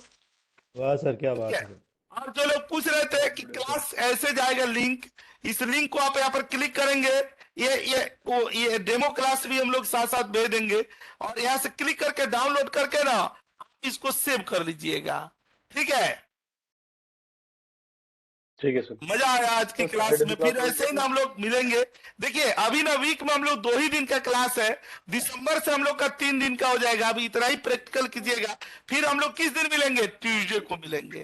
वाह सर, क्या बात है। और जो लोग पूछ रहे थे कि क्लास ऐसे जाएगा, लिंक, इस लिंक को आप यहाँ पर क्लिक करेंगे, ये डेमो क्लास भी हम लोग साथ साथ भेज देंगे, और यहाँ से क्लिक करके डाउनलोड करके ना इसको सेव कर लीजिएगा, ठीक है। ठीक है सर। मजा आया आज की क्लास में, फिर ऐसे ही ना हम लोग मिलेंगे। देखिए अभी ना वीक में हम लोग 2 ही दिन का क्लास है, दिसंबर से हम लोग का 3 दिन का हो जाएगा। अभी इतना ही प्रैक्टिकल कीजिएगा, फिर हम लोग किस दिन मिलेंगे, ट्यूसडे को मिलेंगे,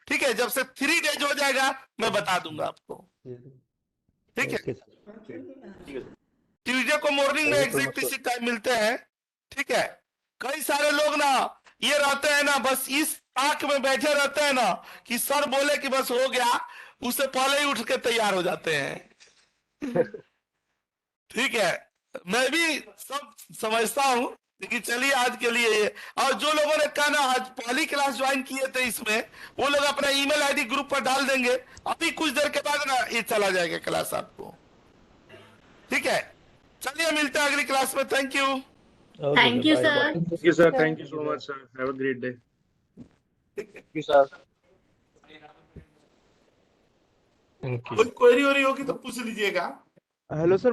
ठीक है। जब से 3 डेज हो जाएगा मैं बता दूंगा आपको, ठीक है। ट्यूसडे को मॉर्निंग में एग्जैक्ट इसी टाइम मिलते हैं, ठीक है। कई सारे लोग ना ये रहते हैं ना, बस इस ताक में बैठे रहते हैं ना कि सर बोले कि बस हो गया, उससे पहले ही उठ के तैयार हो जाते हैं, ठीक है। मैं भी सब समझता हूँ, लेकिन चलिए आज के लिए ये। और जो लोगों ने कहा ना आज पहली क्लास ज्वाइन किए थे इसमें, वो लोग अपना ईमेल आईडी ग्रुप पर डाल देंगे, अभी कुछ देर के बाद ना ये चला जाएगा क्लास आपको, ठीक है। चलिए मिलते हैं अगली क्लास में। Thank you. Thank you sir. Thank you sir. Thank you so much sir. Have a great day. Thank you, sir. कोई क्वेरी होगी तो पूछ लीजिएगा। Hello sir,